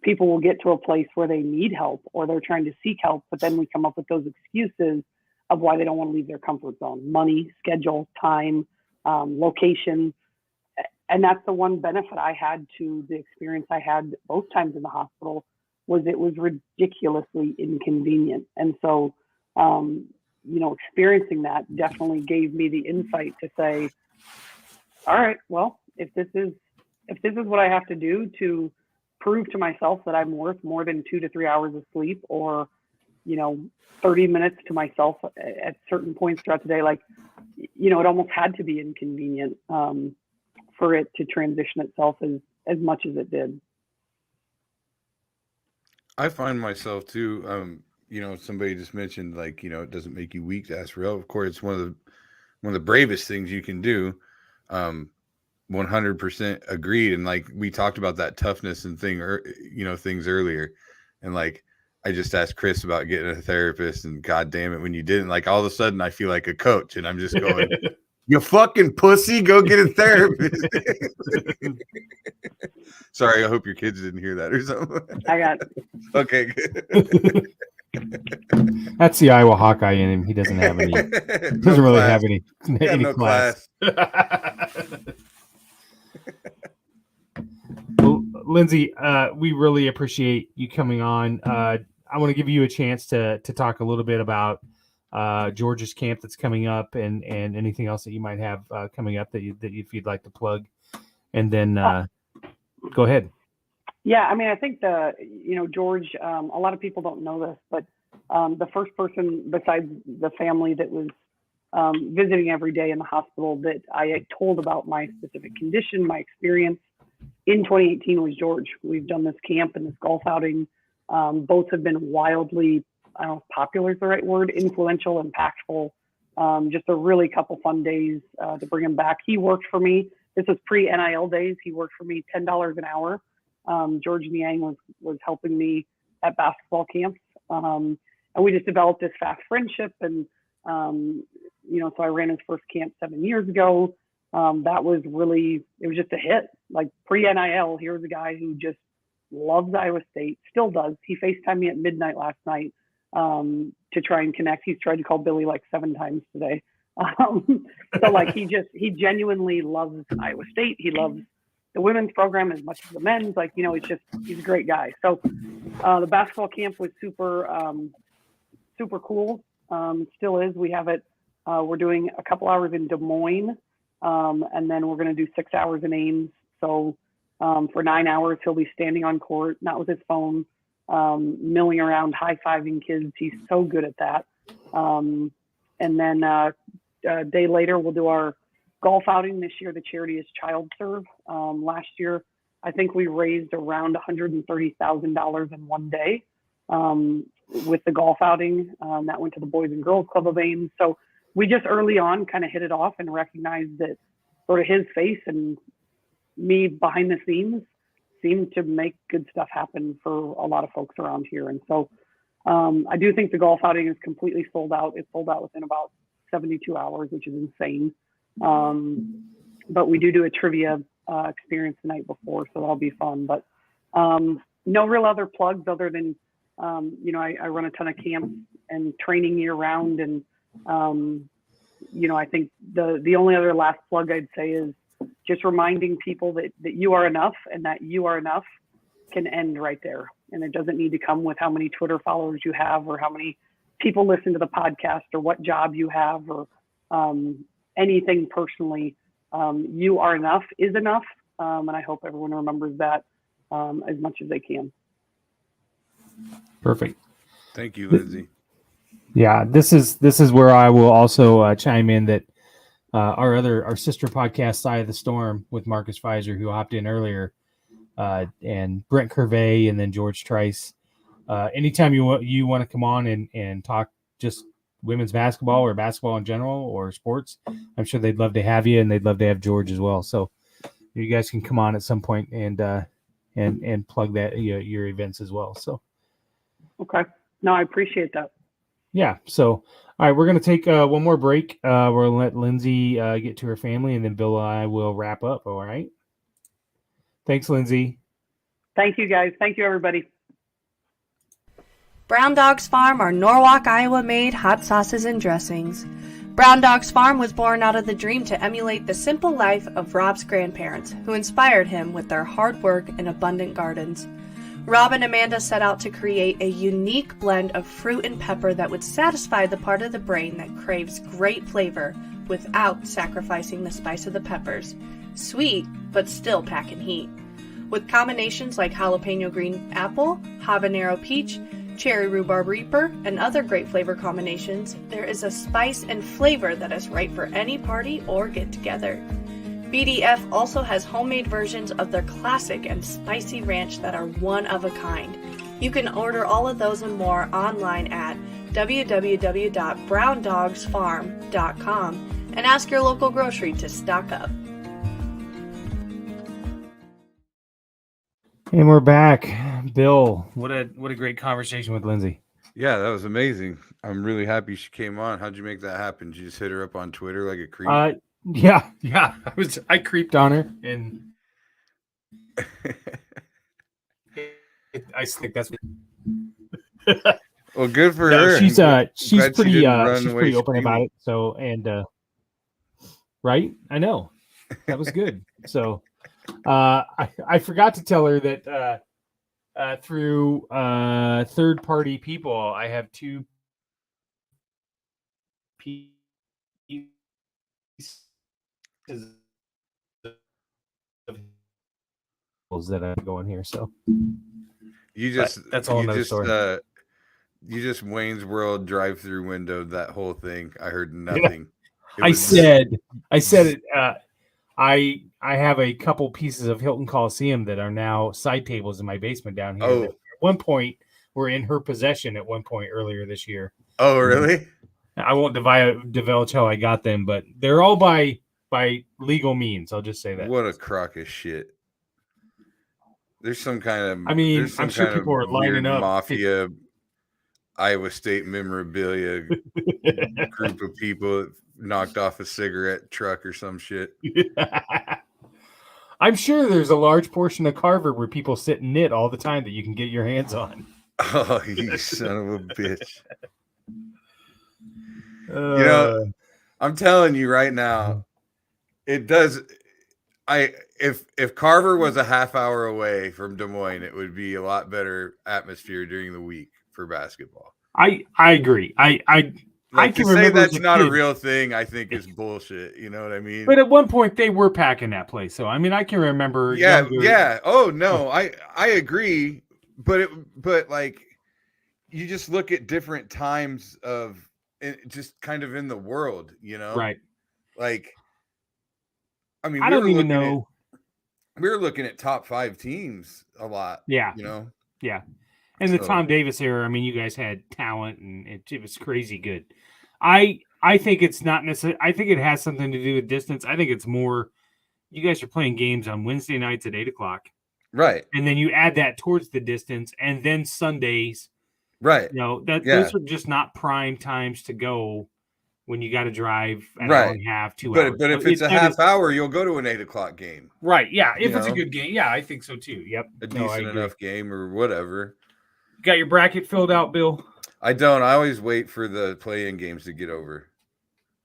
people will get to a place where they need help or they're trying to seek help, but then we come up with those excuses of why they don't want to leave their comfort zone: money, schedule, time, location. And that's the one benefit I had to the experience I had both times in the hospital, was it was ridiculously inconvenient. And so, experiencing that definitely gave me the insight to say, all right, well, if this is what I have to do to prove to myself that I'm worth more than 2 to 3 hours of sleep, or, 30 minutes to myself at certain points throughout the day, like, it almost had to be inconvenient for it to transition itself as much as it did. I find myself too, somebody just mentioned, like, it doesn't make you weak to ask for help. Of course, it's one of the bravest things you can do. 100% agreed. And like, we talked about that toughness and things earlier. And like, I just asked Chris about getting a therapist, and God damn it, when you didn't, like, all of a sudden I feel like a coach, and I'm just going, you fucking pussy, go get a therapist. Sorry, I hope your kids didn't hear that or something. I got it. Okay, good. That's the Iowa Hawkeye in him. He doesn't have any. Doesn't really have any class. Well, Lyndsey, we really appreciate you coming on. I want to give you a chance to talk a little bit about George's camp that's coming up, and anything else that you might have coming up that if you'd like to plug, and then go ahead. Yeah, I mean, I think George, a lot of people don't know this, but the first person besides the family that was visiting every day in the hospital that I had told about my specific condition, my experience in 2018 was George. We've done this camp and this golf outing. Both have been wildly, I don't know if popular is the right word, influential, impactful. Just a really couple fun days to bring him back. He worked for me. This was pre-NIL days. He worked for me $10 an hour. George Niang was helping me at basketball camps. And we just developed this fast friendship. And, so I ran his first camp 7 years ago. That was really, it was just a hit. Like pre-NIL, here's a guy who just loves Iowa State, still does. He FaceTimed me at midnight last night to try and connect. He's tried to call Billy like 7 times today. So like he genuinely loves Iowa State. He loves the women's program as much as the men's. Like, he's a great guy. So the basketball camp was super cool. Still is. We have it. We're doing a couple hours in Des Moines, and then we're going to do 6 hours in Ames. So for 9 hours, he'll be standing on court, not with his phone, milling around, high-fiving kids. He's so good at that. And then a day later, we'll do our golf outing. This year, the charity is Child Serve. Last year, I think we raised around $130,000 in one day with the golf outing. That went to the Boys and Girls Club of Ames. So we just early on kind of hit it off and recognized that sort of his face and me behind the scenes seemed to make good stuff happen for a lot of folks around here. And so I do think the golf outing is completely sold out. It sold out within about 72 hours, which is insane. But we do a trivia experience the night before, so that'll be fun. But no real other plugs other than, I run a ton of camps and training year round. And, I think the only other last plug I'd say is just reminding people that you are enough, and that you are enough can end right there. And it doesn't need to come with how many Twitter followers you have, or how many people listen to the podcast, or what job you have, or anything personally. You are enough is enough. And I hope everyone remembers that as much as they can. Perfect. Thank you, Lyndsey. Yeah, this is where I will also chime in that our sister podcast, Side of the Storm, with Marcus Pfizer, who hopped in earlier, and Brent Curvey, and then George Trice. Anytime you want to come on and talk just women's basketball or basketball in general or sports, I'm sure they'd love to have you, and they'd love to have George as well. So you guys can come on at some point and plug that your events as well. So okay, no, I appreciate that. Yeah. So, all right, we're going to take one more break. We'll let Lyndsey get to her family, and then Bill and I will wrap up. All right. Thanks, Lyndsey. Thank you, guys. Thank you, everybody. Brown Dogs Farm are Norwalk, Iowa-made hot sauces and dressings. Brown Dogs Farm was born out of the dream to emulate the simple life of Rob's grandparents, who inspired him with their hard work and abundant gardens. Rob and Amanda set out to create a unique blend of fruit and pepper that would satisfy the part of the brain that craves great flavor without sacrificing the spice of the peppers. Sweet, but still packing heat. With combinations like jalapeno green apple, habanero peach, cherry rhubarb reaper, and other great flavor combinations, there is a spice and flavor that is right for any party or get-together. BDF also has homemade versions of their classic and spicy ranch that are one of a kind. You can order all of those and more online at www.browndogsfarm.com and ask your local grocery to stock up. And we're back. Bill, what a great conversation with Lyndsey. Yeah, that was amazing. I'm really happy she came on. How'd you make that happen? Did you just hit her up on Twitter like a creep? Yeah. I creeped on her, and I think that's. Well, good for her. She's pretty open about it. So, and right, I know that was good. So, I forgot to tell her that through third party people, I have two pieces that I go in here. So that's all another story. You just Wayne's World drive-through windowed that whole thing. I heard nothing. Yeah. I said it. I have a couple pieces of Hilton Coliseum that are now side tables in my basement down here. At one point, were in her possession at one point earlier this year. Oh, really? I won't divulge how I got them, but they're all by legal means. I'll just say that. What a crock of shit. There's some kind of I'm sure people are lining up. Mafia Iowa State memorabilia group of people knocked off a cigarette truck or some shit. I'm sure there's a large portion of Carver where people sit and knit all the time that you can get your hands on. Oh, you son of a bitch. I'm telling you right now, it does. If Carver was a half hour away from Des Moines, it would be a lot better atmosphere during the week for basketball. I agree. I can say that's not a real thing, I think is bullshit. You know what I mean? But at one point they were packing that place. So I mean, I can remember. Yeah. Oh no, I agree. But like, you just look at different times of just kind of in the world, you know? Right. Like, I mean, I don't even know. We were looking at top 5 teams a lot. Yeah. You know? Yeah. And the Tom Davis era, I mean, you guys had talent and it was crazy good. I think it's not necessarily, I think it has something to do with distance. I think it's more, you guys are playing games on Wednesday nights at 8:00. Right. And then you add that towards the distance and then Sundays. Right. You know, those are just not prime times to go when you got to drive an hour and a half, 2 hours. But if it's a half hour, you'll go to an 8:00 game. Right. Yeah. If it's a good game. Yeah, I think so too. Yep. A decent enough game or whatever. Got your bracket filled out, Bill? I don't. I always wait for the play-in games to get over.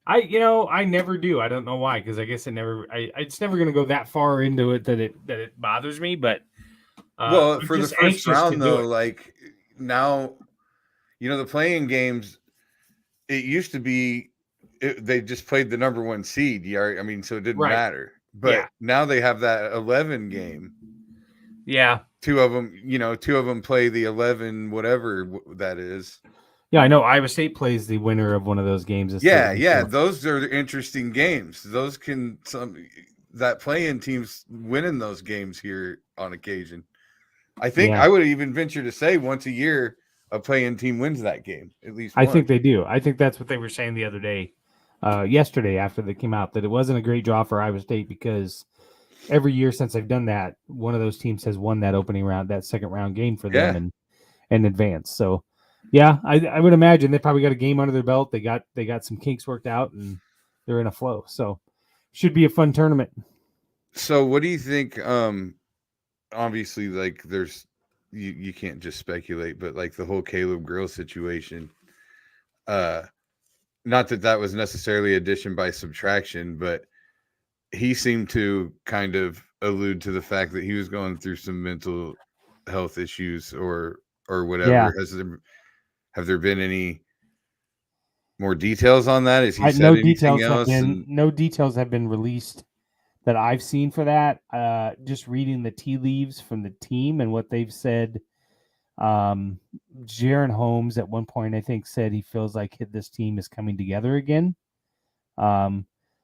I never do. I don't know why, because I guess it's never going to go that far into it that it bothers me. But for the first round though, like now, you know, the play-in games, it used to be they just played the number 1 seed. I mean, so it didn't matter. But now they have that 11 game. Yeah. Two of them play the 11, whatever that is. Yeah, I know Iowa State plays the winner of one of those games. Yeah. Those are interesting games. Those that play-in teams winning those games here on occasion. I think I would even venture to say once a year a play-in team wins that game at least. I think they do. I think that's what they were saying the other day, yesterday after they came out, that it wasn't a great draw for Iowa State because every year since they've done that, one of those teams has won that opening round, that second round game for them and advance. So, yeah, I would imagine they probably got a game under their belt. They got some kinks worked out and they're in a flow. So, should be a fun tournament. So, what do you think? Obviously, like there's you can't just speculate, but like the whole Caleb Grill situation. Not that was necessarily addition by subtraction, but he seemed to kind of allude to the fact that he was going through some mental health issues or whatever. Yeah. Have there been any more details on that? Has he said anything else? No details have been released that I've seen for that. Just reading the tea leaves from the team and what they've said. Jaron Holmes at one point, I think, said he feels like this team is coming together again.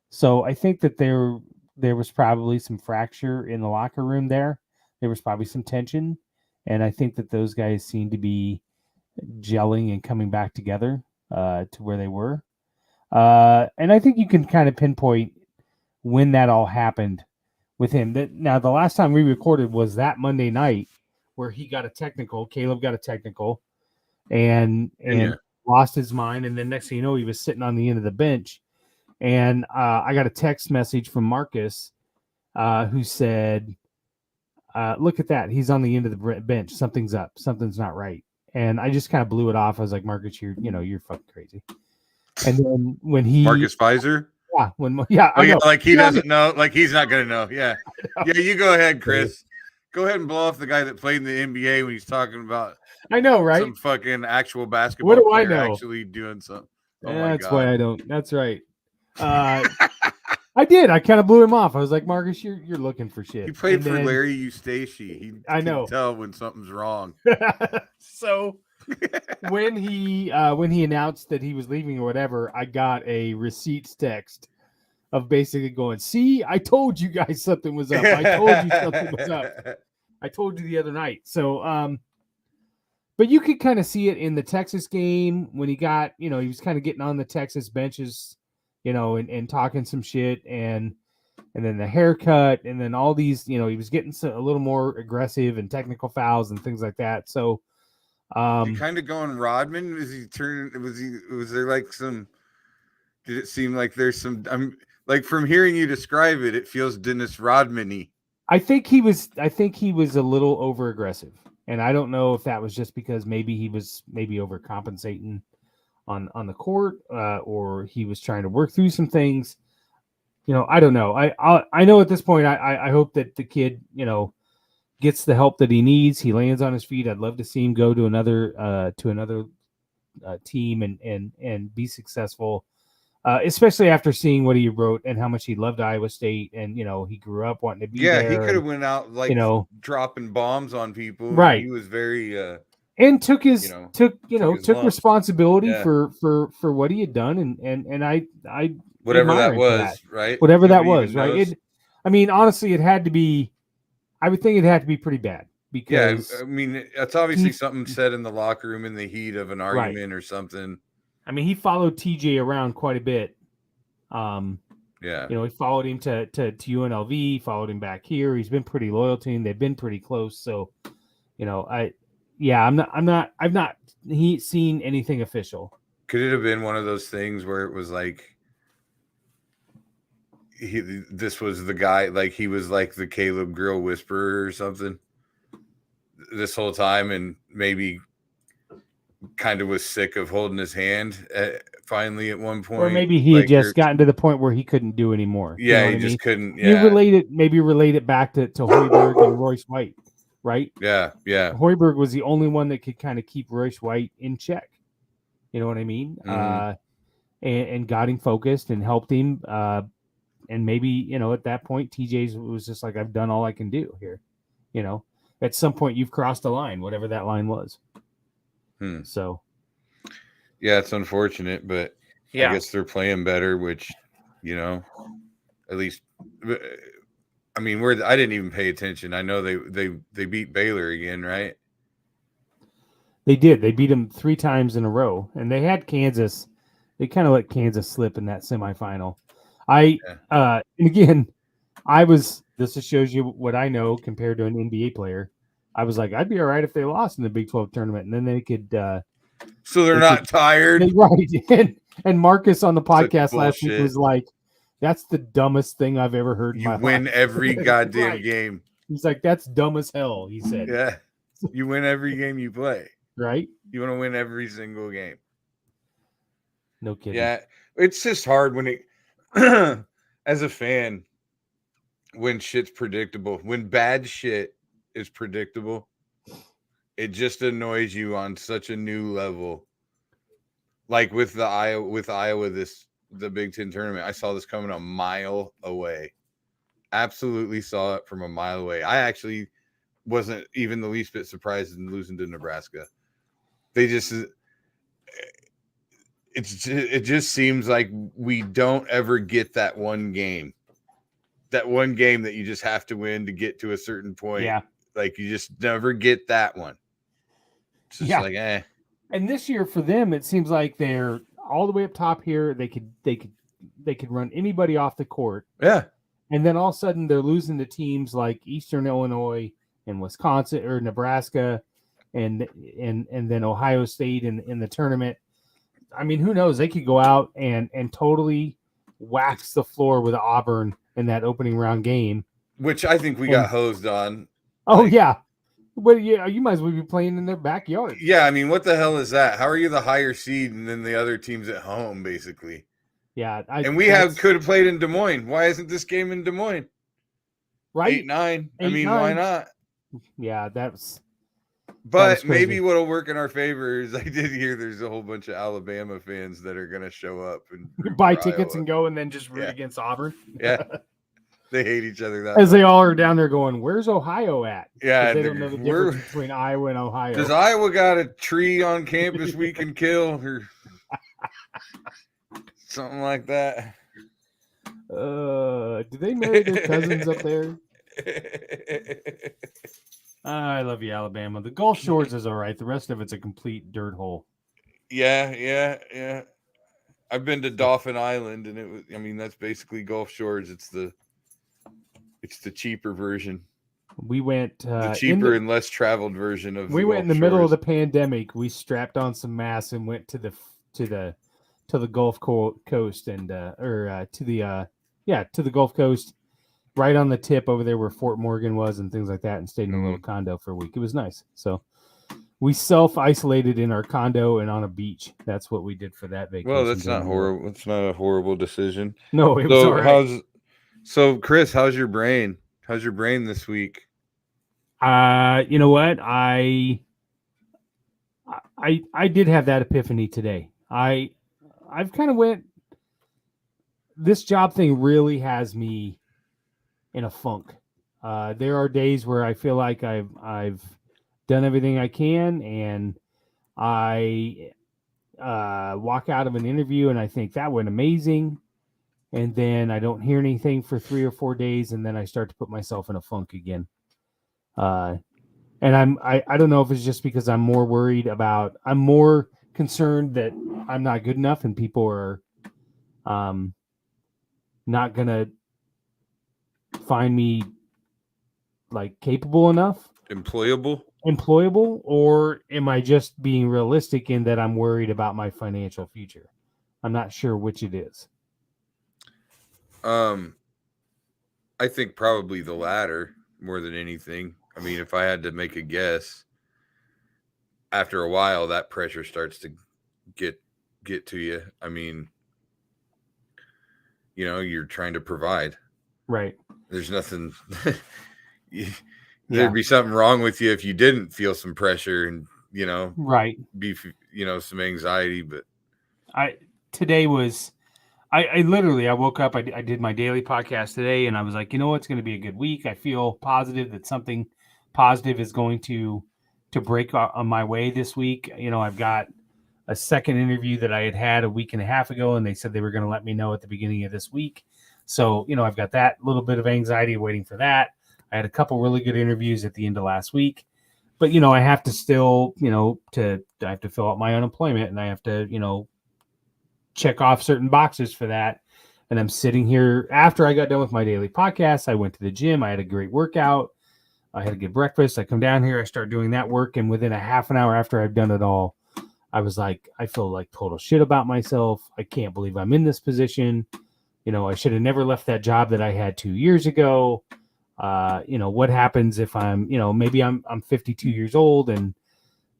So I think that there was probably some fracture in the locker room there. There was probably some tension. And I think that those guys seem to be gelling and coming back together to where they were. And I think you can kind of pinpoint when that all happened with him. Now, the last time we recorded was that Monday night where he got a technical. Caleb got a technical and lost his mind. And then next thing you know, he was sitting on the end of the bench. And I got a text message from Marcus who said, look at that. He's on the end of the bench. Something's up. Something's not right. And I just kind of blew it off. I was like, Marcus, you're fucking crazy. And then when Marcus Pfizer? Yeah. Like he doesn't know. Like he's not going to know. Yeah. Yeah. You go ahead, Chris. Go ahead and blow off the guy that played in the NBA when he's talking about. I know, right? Some fucking actual basketball. What do I know? Actually doing something. Oh that's why I don't. That's right. I did. I kind of blew him off. I was like, Marcus, you're looking for shit. He played for Larry Eustace. I know. Tell when something's wrong. So when he announced that he was leaving or whatever, I got a receipts text of basically going, see, I told you guys something was up. I told you something was up. I told you the other night. So, but you could kind of see it in the Texas game when he got, he was kind of getting on the Texas benches, and talking some shit and then the haircut and then all these, he was getting a little more aggressive and technical fouls and things like that. So You kind of going Rodman? Was there like some? Did it seem like there's some? I'm like from hearing you describe it, it feels Dennis Rodman-y. I think he was a little over aggressive, and I don't know if that was just because maybe he was overcompensating on the court, or he was trying to work through some things. I don't know. I know at this point, I hope that the kid, gets the help that he needs. He lands on his feet. I'd love to see him go to another team and be successful. Especially after seeing what he wrote and how much he loved Iowa State, and he grew up wanting to be there. Yeah, he could have went out dropping bombs on people. Right. He was very and took responsibility Yeah. for what he had done, and I whatever that was, right? Whatever that was, right? Honestly, it had to be. I would think it had to be pretty bad because it's obviously something said in the locker room in the heat of an argument or something. He followed TJ around quite a bit. He followed him to UNLV, followed him back here. He's been pretty loyal to him. They've been pretty close. So, I've not seen anything official. Could it have been one of those things where it was like this was the guy, like he was like the Caleb Grill whisperer or something this whole time, and maybe kind of was sick of holding his hand finally at one point, or maybe he had just gotten to the point where he couldn't do anymore. Yeah, he just couldn't. Yeah, you relate it back to Hoiberg and Royce White, right? Yeah. Hoiberg was the only one that could kind of keep Royce White in check. You know what I mean? Mm-hmm. And got him focused and helped him. And maybe at that point, TJ was just like, I've done all I can do here. At some point, you've crossed the line, whatever that line was. So, yeah, it's unfortunate, but I guess they're playing better, which, at least, I didn't even pay attention. I know they beat Baylor again, right? They did. They beat them 3 times in a row, and they had Kansas. They kind of let Kansas slip in that semifinal. And again, this just shows you what I know compared to an NBA player. I was like, I'd be all right if they lost in the Big 12 tournament, and then they could. So they're not tired, right? And Marcus on the podcast last week was like, "That's the dumbest thing I've ever heard." You win every goddamn game. He's like, "That's dumb as hell." He said, "Yeah, you win every game you play, right? You want to win every single game." No kidding. Yeah, it's just hard when it, as a fan, when shit's predictable, when bad shit is predictable, it just annoys you on such a new level. Like with Iowa, the Big Ten tournament, I saw this coming a mile away. Absolutely saw it from a mile away. I actually wasn't even the least bit surprised in losing to Nebraska. It just seems like we don't ever get that one game that you just have to win to get to a certain point. Yeah. Like you just never get that one. It's just like, eh. And this year for them, it seems like they're all the way up top here. They could run anybody off the court. Yeah. And then all of a sudden they're losing to teams like Eastern Illinois and Wisconsin or Nebraska and then Ohio State in the tournament. Who knows? They could go out and totally wax the floor with Auburn in that opening round game. Which I think we got hosed on. Oh, yeah. Well, yeah, you might as well be playing in their backyard. Yeah, what the hell is that? How are you the higher seed and then the other team's at home, basically? Yeah. Could have played in Des Moines. Why isn't this game in Des Moines? Right. 8-9. 8-9. Why not? Yeah, But maybe what'll work in our favor is I did hear there's a whole bunch of Alabama fans that are going to show up and buy tickets and go and then just root against Auburn. Yeah. They hate each other that as much. They all are down there going, "Where's Ohio at?" Yeah, they don't know the difference between Iowa and Ohio. Does Iowa got a tree on campus we can kill or something like that? Do they marry their cousins up there? I love you, Alabama. The Gulf Shores is all right. The rest of it's a complete dirt hole. Yeah. I've been to Dauphin Island, and it was. That's basically Gulf Shores. It's the cheaper version. We went the cheaper and less traveled version of. We went in the middle of the pandemic. We strapped on some masks and went to the Gulf Coast and to the Gulf Coast, right on the tip over there where Fort Morgan was and things like that, and stayed in a little condo for a week. It was nice. So we self-isolated in our condo and on a beach. That's what we did for that vacation. Well, that's not horrible. It's not a horrible decision. No, it was all right. So Chris, how's your brain? How's your brain this week? You know what? I did have that epiphany today. I've kind of went. This job thing really has me in a funk. There are days where I feel like I've done everything I can, and I walk out of an interview and I think that went amazing, and then I don't hear anything for 3 or 4 days, and then I start to put myself in a funk again. And I don't know if it's just because I'm more concerned that I'm not good enough and people are not gonna find me like capable enough, employable, or am I just being realistic in that I'm worried about my financial future? I'm not sure which it is. I think probably the latter more than anything. I mean, if I had to make a guess, after a while, that pressure starts to get to you. I mean, you're trying to provide. Right. There's nothing. There'd be something wrong with you if you didn't feel some pressure and, right. Be, some anxiety. But today was, I literally woke up, I did my daily podcast today, and I was like, it's going to be a good week. I feel positive that something positive is going to break on my way this week. I've got a second interview that I had a week and a half ago, and they said they were going to let me know at the beginning of this week. So, I've got that little bit of anxiety waiting for that. I had a couple really good interviews at the end of last week, but, I have to still, I have to fill out my unemployment, and I have to, check off certain boxes for that. And I'm sitting here after I got done with my daily podcast. I went to the gym. I had a great workout. I had a good breakfast. I come down here. I start doing that work. And within a half an hour after I've done it all, I was like, I feel like total shit about myself. I can't believe I'm in this position. I should have never left that job that I had 2 years ago. What happens if I'm, maybe I'm 52 years old and,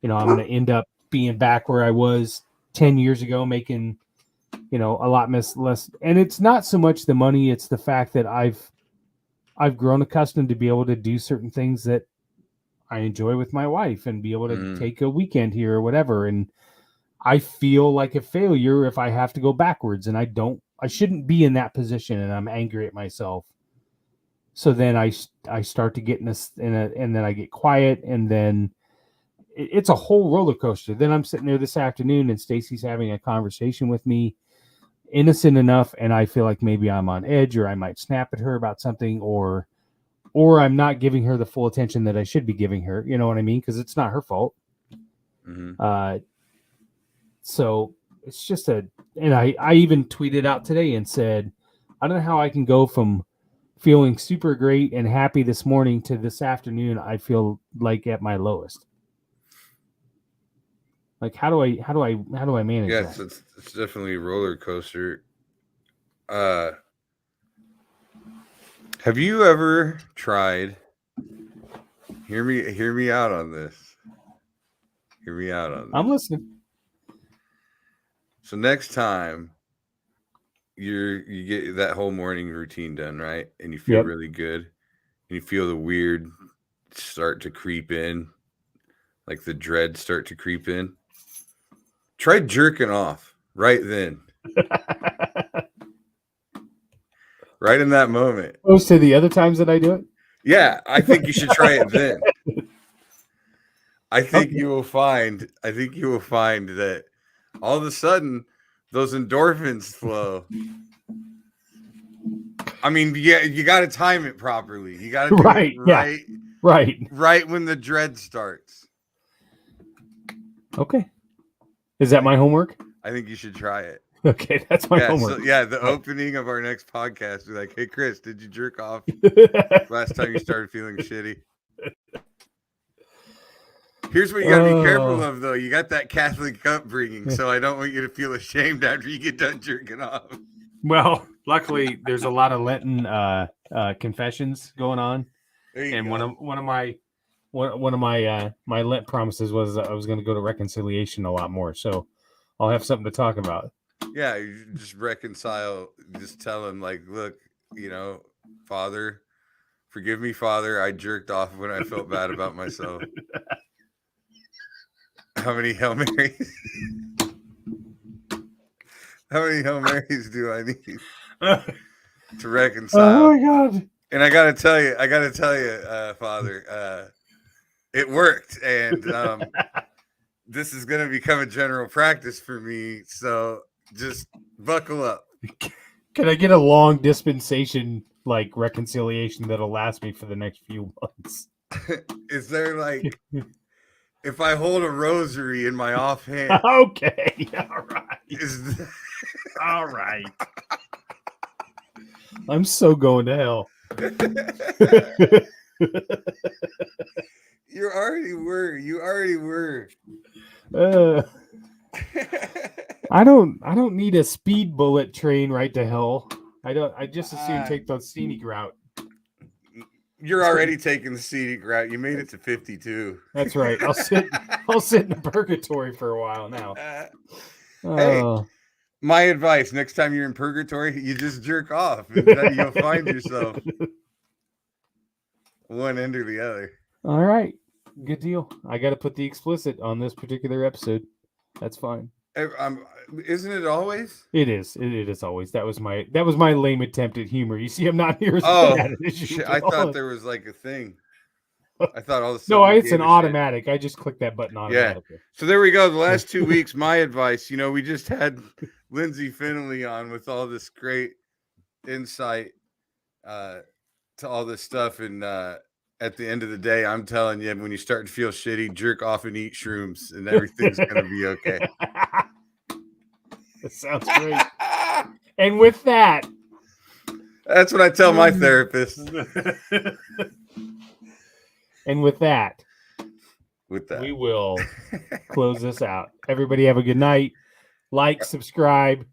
I'm going to end up being back where I was 10 years ago, making, a lot less. And it's not so much the money. It's the fact that I've grown accustomed to be able to do certain things that I enjoy with my wife and be able to take a weekend here or whatever. And I feel like a failure if I have to go backwards, and I shouldn't be in that position, and I'm angry at myself. So then I start to get and then I get quiet, and then it's a whole roller coaster. Then I'm sitting there this afternoon and Stacy's having a conversation with me, innocent enough, and I feel like maybe I'm on edge, or I might snap at her about something, or I'm not giving her the full attention that I should be giving her. You know what I mean? Because it's not her fault. Mm-hmm. So it's just and I even tweeted out today and said, I don't know how I can go from feeling super great and happy this morning to this afternoon I feel like at my lowest. Like, how do I manage that? Yes, it's definitely a roller coaster. Have you ever tried? Hear me out on this. I'm listening. So next time you get that whole morning routine done, right? And you feel really good, and you feel the weird start to creep in, like the dread start to creep in. Try jerking off right then. Right in that moment. Opposed to the other times that I do it? Yeah, I think you should try it then. I think you will find that all of a sudden those endorphins flow. I mean, yeah, you got to time it properly. You got to do it right when the dread starts. Okay. Is that my homework? I think you should try it. Okay, that's my homework. So, the opening of our next podcast is like, hey, Chris, did you jerk off last time you started feeling shitty? Here's what you got to be careful of, though. You got that Catholic upbringing, so I don't want you to feel ashamed after you get done jerking off. Well, luckily, there's a lot of Lenten confessions going on, and one of my my Lent promises was I was going to go to reconciliation a lot more, so I'll have something to talk about. Yeah, you just reconcile. Just tell him, like, look, Father, forgive me, Father. I jerked off when I felt bad about myself. How many Hail Marys? How many Hail Marys do I need to reconcile? Oh my God! And I gotta tell you, Father, it worked, and this is gonna become a general practice for me. So just buckle up. Can I get a long dispensation, like reconciliation, that'll last me for the next few months? Is there like, if I hold a rosary in my offhand? Okay, all right. All right. I'm so going to hell. You already were. I don't need a speed bullet train right to hell. I just assume take the scenic route. You're already taking the scenic route. You made it to 52. That's right. I'll sit in the purgatory for a while now. Hey, my advice: next time you're in purgatory, you just jerk off, and then you'll find yourself one end or the other. All right, good deal. I got to put the explicit on this particular episode. That's fine. Isn't it always? It is. It is always. That was my lame attempt at humor. You see, I'm not here. I thought there was like a thing. I thought all of a sudden. No, it's an automatic. Shit. I just clicked that button automatically. Yeah. So there we go. The last 2 weeks, my advice. We just had Lyndsey Fennelly on with all this great insight to all this stuff, and at the end of the day, I'm telling you, when you start to feel shitty, jerk off and eat shrooms, and everything's gonna be okay. That sounds great. And with that, that's what I tell my therapist. And with that, we will close this out. Everybody have a good night. Like, subscribe,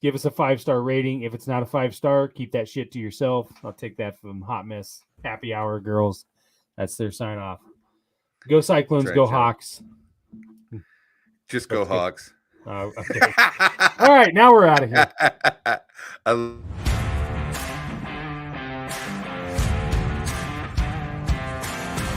give us a 5-star rating. If it's not a 5-star, keep that shit to yourself. I'll take that from Hot Mess Happy Hour girls. That's their sign off. Go Cyclones, right, go Joe. Hawks. Just go Hawks. Okay. All right, now we're out of here.